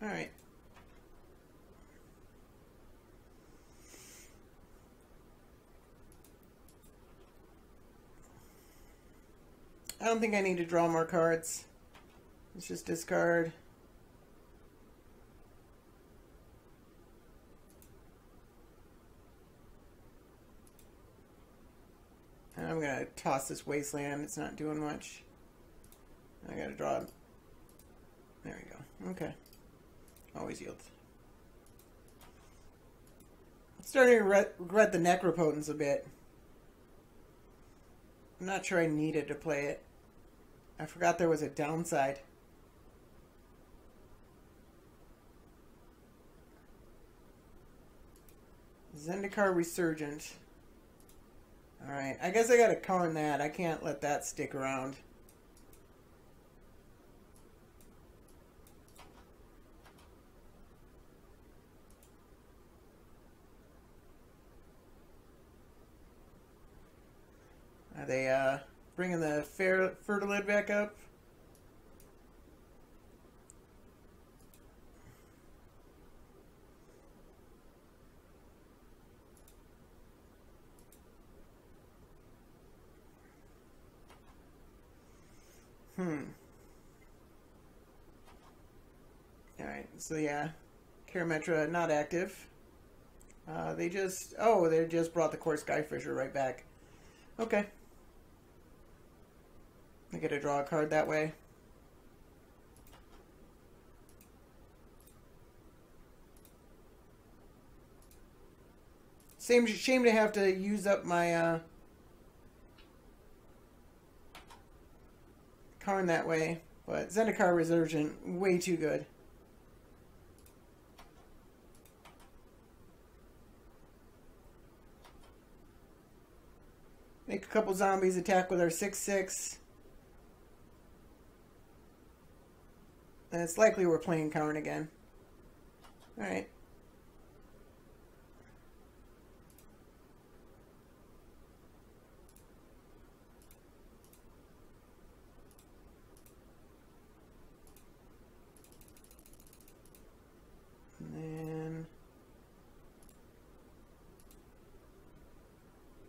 Alright. I don't think I need to draw more cards. Let's just discard. And I'm going to toss this Wasteland. It's not doing much. I got to draw. There we go. Okay. Always yield. I'm starting to regret the Necropotence a bit. I'm not sure I needed to play it. I forgot there was a downside. Zendikar Resurgent. Alright, I guess I gotta Karn that. I can't let that stick around. Are they bringing the Fertilid back up? Alright, so yeah. Karametra not active. They just brought the Core Skyfisher right back. Okay. I get to draw a card that way. Shame to have to use up my Karn that way, but Zendikar Resurgent, way too good. Make a couple zombies attack with our 6/6. And it's likely we're playing Karn again. Alright.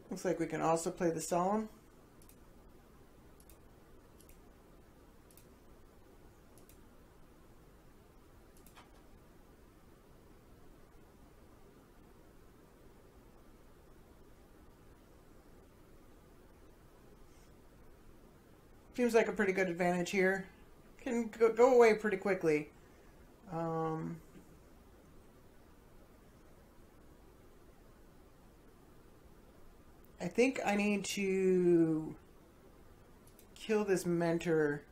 Looks like we can also play the Solemn. Seems like a pretty good advantage here. Can go away pretty quickly. I think I need to kill this mentor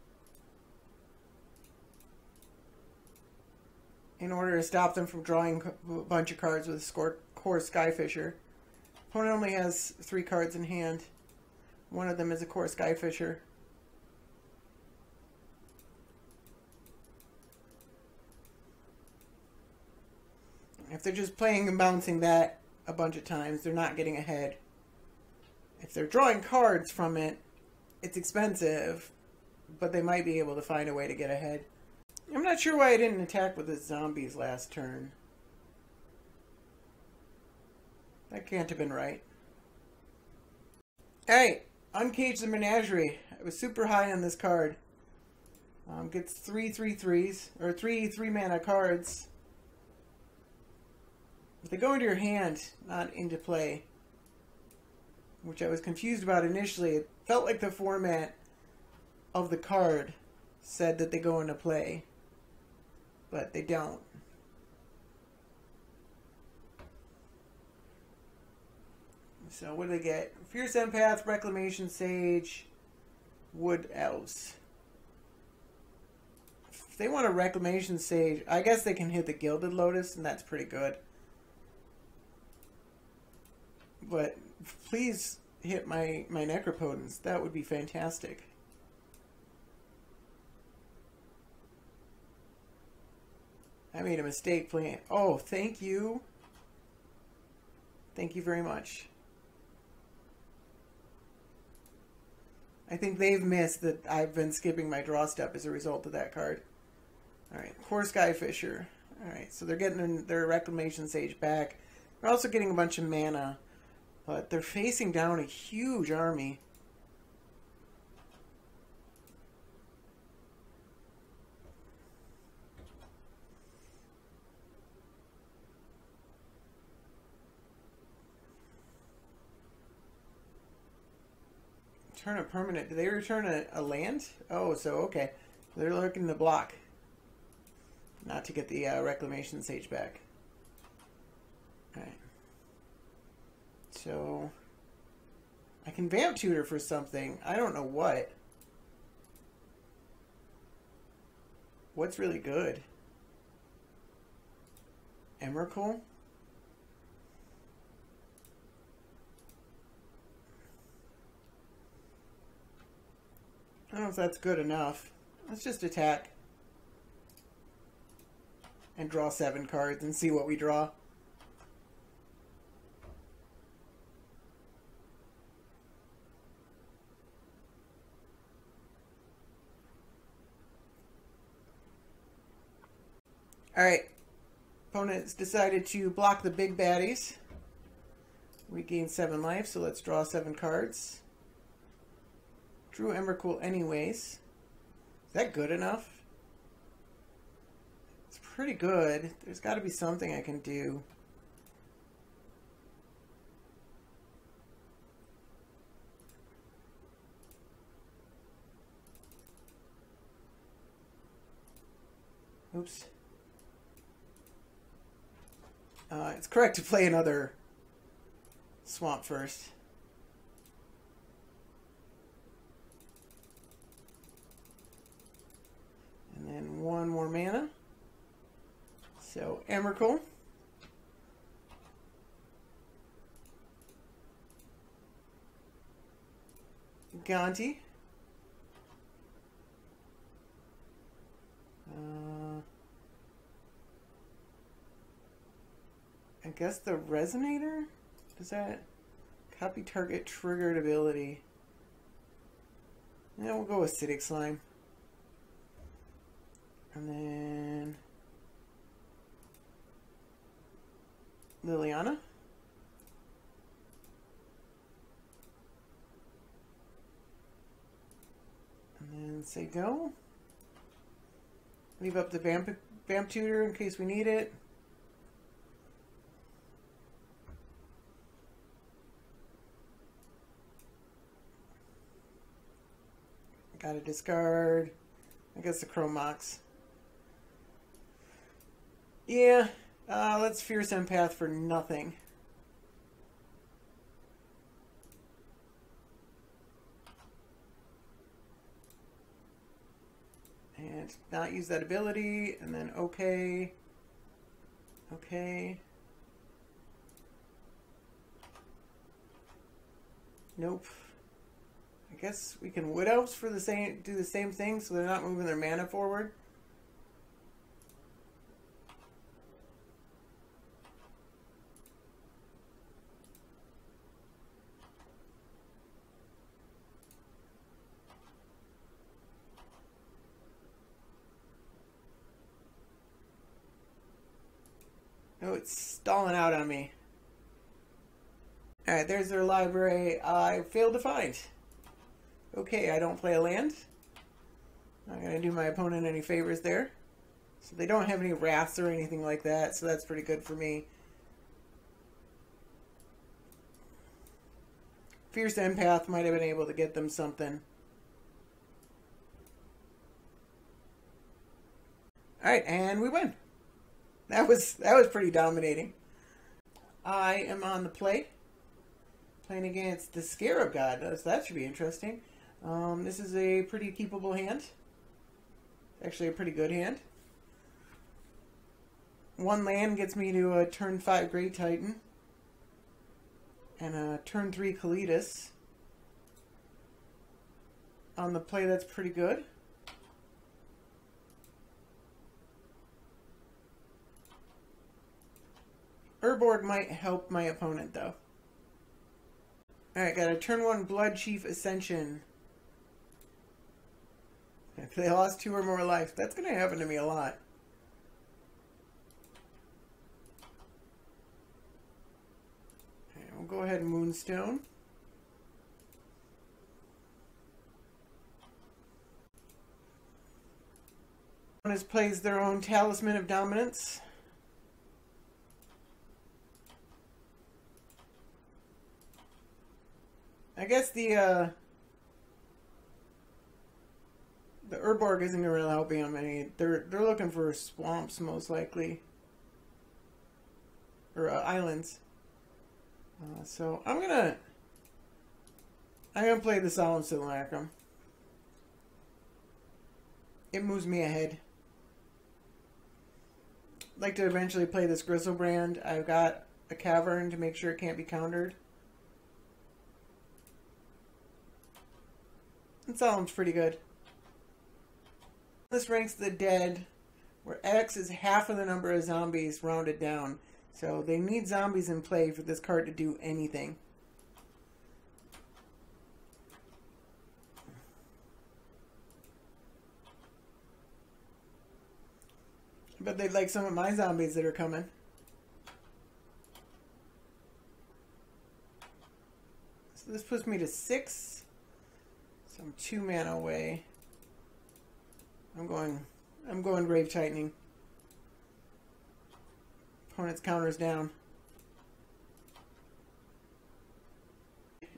in order to stop them from drawing a bunch of cards with Core Skyfisher. Opponent only has 3 cards in hand. One of them is a Core Skyfisher. If they're just playing and bouncing that a bunch of times, they're not getting ahead. If they're drawing cards from it, it's expensive, but they might be able to find a way to get ahead. I'm not sure why I didn't attack with the zombies last turn. That can't have been right. Alright, Uncage the Menagerie. I was super high on this card. Gets 3 3/3s, or 3 3-mana cards. If they go into your hand, not into play, which I was confused about initially. It felt like the format of the card said that they go into play, but they don't. So what do they get? Fierce Empath, Reclamation Sage, Wood Elves. If they want a Reclamation Sage, I guess they can hit the Gilded Lotus, and that's pretty good. But please hit my Necropotence. That would be fantastic. I made a mistake playing. Oh, thank you. Thank you very much. I think they've missed that I've been skipping my draw step as a result of that card. Alright, Core Skyfisher. Alright, so they're getting their Reclamation Sage back. They're also getting a bunch of mana. But they're facing down a huge army. Return a permanent. Do they return a land? Oh, so okay. They're looking to block. Not to get the Reclamation Sage back. Alright. So, I can Vamp Tutor for something. I don't know what. What's really good? Emrakul? I don't know if that's good enough. Let's just attack. And draw 7 cards and see what we draw. Alright, opponent's decided to block the big baddies. We gain 7 life, so let's draw 7 cards. Drew Emrakul anyways. Is that good enough? It's pretty good. There's got to be something I can do. Oops. It's correct to play another swamp first. And then one more mana. So, Emrakul. Gonti. I guess the Resonator? Does that copy target triggered ability? Yeah, we'll go with Acidic Slime. And then Liliana. And then say go. Leave up the Vamp Tutor in case we need it. Gotta discard, I guess, the Chromox. Yeah, let's Fierce Empath for nothing. And not use that ability, and then okay. Okay. Nope. I guess we can Wood Elves for the same, do the same thing, so they're not moving their mana forward. No, it's stalling out on me. Alright, there's their library. I failed to find. Okay, I don't play a land. Not going to do my opponent any favors there. So they don't have any wraths or anything like that, so that's pretty good for me. Fierce Empath might have been able to get them something. Alright, and we win. That was pretty dominating. I am on the play. Playing against the Scarab God. That should be interesting. This is a pretty keepable hand. Actually a pretty good hand. One land gets me to a turn 5 Great Titan. And a turn 3 Kalitas. On the play, that's pretty good. Urborg might help my opponent though. Alright, got a turn 1 Blood Chief Ascension. If they lost 2 or more life, that's going to happen to me a lot. Okay, we'll go ahead and Moonstone. Opponent plays their own Talisman of Dominance. I guess the Urborg isn't going to really help them any. They're looking for swamps most likely, or islands. So I'm gonna play the Solemn Simulacrum. It moves me ahead. I'd like to eventually play this Grisel-Brand. I've got a Cavern to make sure it can't be countered. And Solemn's pretty good. This ranks the dead, where X is half of the number of zombies rounded down. So they need zombies in play for this card to do anything. But they'd like some of my zombies that are coming. So this puts me to 6. So I'm 2 mana away. I'm going Grave Tightening. Opponent's counter's down.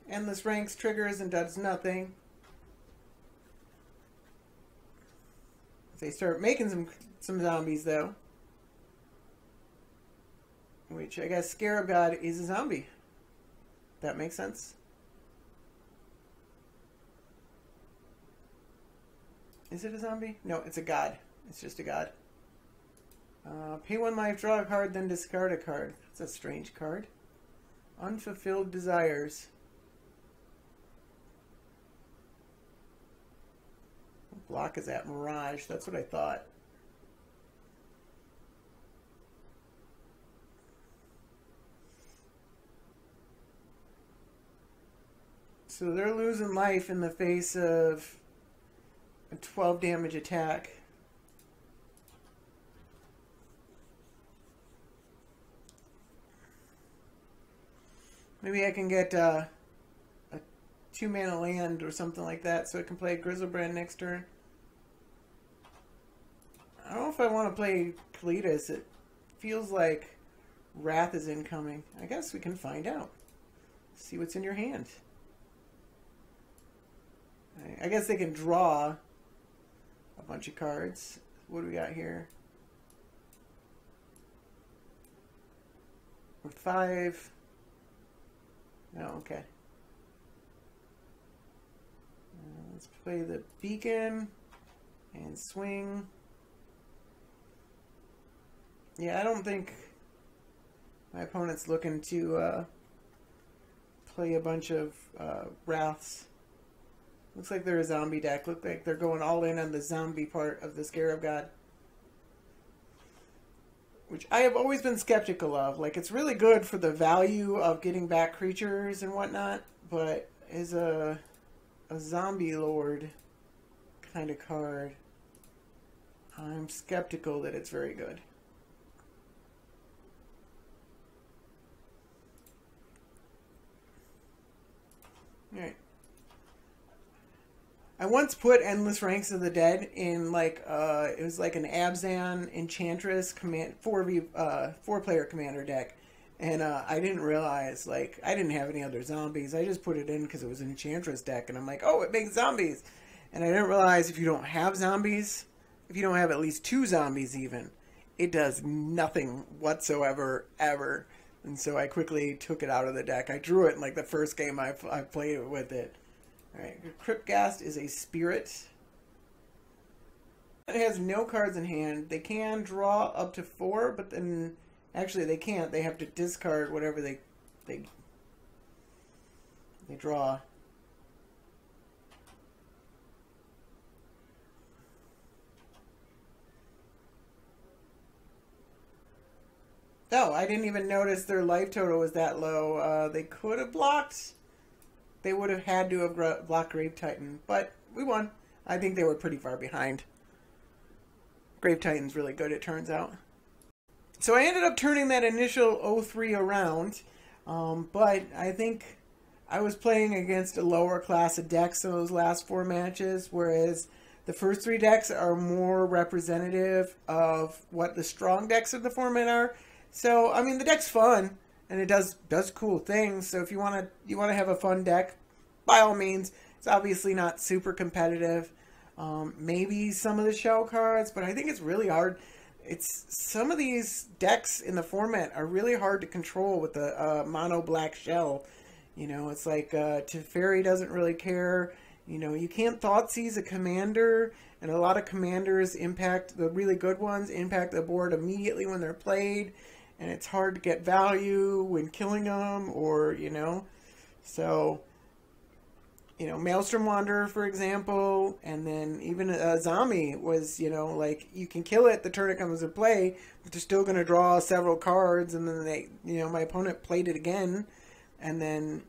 Endless Ranks triggers and does nothing. They start making some zombies though. Which I guess Scarab God is a zombie. That makes sense. Is it a zombie? No, it's a god. It's just a god. Pay 1 life, draw a card, then discard a card. That's a strange card. Unfulfilled desires. What block is that? Mirage. That's what I thought. So they're losing life in the face of a 12 damage attack. Maybe I can get a 2-mana land or something like that so I can play Grisel-Unbanned next turn. I don't know if I want to play Kalitas. It feels like Wrath is incoming. I guess we can find out. See what's in your hand. I guess they can draw a bunch of cards. What do we got here? With 5. No, okay. Let's play the beacon and swing. Yeah, I don't think my opponent's looking to play a bunch of Wraths. Looks like they're a zombie deck. Look like they're going all in on the zombie part of the Scarab God. Which I have always been skeptical of. Like, it's really good for the value of getting back creatures and whatnot, but as a zombie lord kind of card, I'm skeptical that it's very good. Alright. I once put Endless Ranks of the Dead in like it was like an Abzan Enchantress command 4-player commander deck, and I didn't realize, like, I didn't have any other zombies. I just put it in because it was an Enchantress deck, and I'm like, oh, it makes zombies, and I didn't realize if you don't have zombies, if you don't have at least 2 zombies even, it does nothing whatsoever ever. And so I quickly took it out of the deck. I drew it in like the first game I played with it. Alright, Cryptghast is a spirit. It has no cards in hand. They can draw up to 4, but then actually they can't. They have to discard whatever they draw. Oh, I didn't even notice their life total was that low. They could have blocked. They would have had to have blocked Grave Titan, but we won. I think they were pretty far behind. Grave Titan's really good, it turns out. So I ended up turning that initial 0-3 around, but I think I was playing against a lower class of decks in those last 4 matches, whereas the first 3 decks are more representative of what the strong decks of the format are. So, I mean, the deck's fun, and it does cool things. So if you want to have a fun deck, by all means. It's obviously not super competitive. Maybe some of the shell cards, but I think it's really hard. Some of these decks in the format are really hard to control with the mono black shell. You know, it's like Teferi doesn't really care. You know, you can't Thoughtseize a commander, and a lot of commanders impact, the really good ones impact the board immediately when they're played. And it's hard to get value when killing them, or, you know. So, you know, Maelstrom Wanderer, for example, and then even Azami was, you know, like, you can kill it the turn it comes to play, but they're still going to draw several cards, and then they, you know, my opponent played it again, and then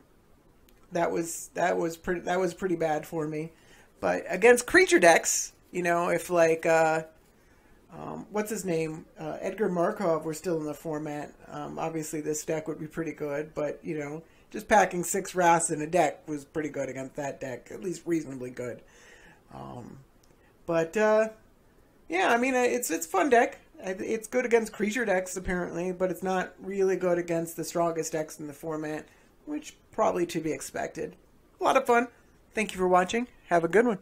that was pretty bad for me. But against creature decks, you know, if like what's his name? Edgar Markov were still in the format. Obviously, this deck would be pretty good, but, you know, just packing 6 Wraths in a deck was pretty good against that deck. At least reasonably good. Yeah, I mean, it's a fun deck. It's good against creature decks, apparently, but it's not really good against the strongest decks in the format, which probably to be expected. A lot of fun. Thank you for watching. Have a good one.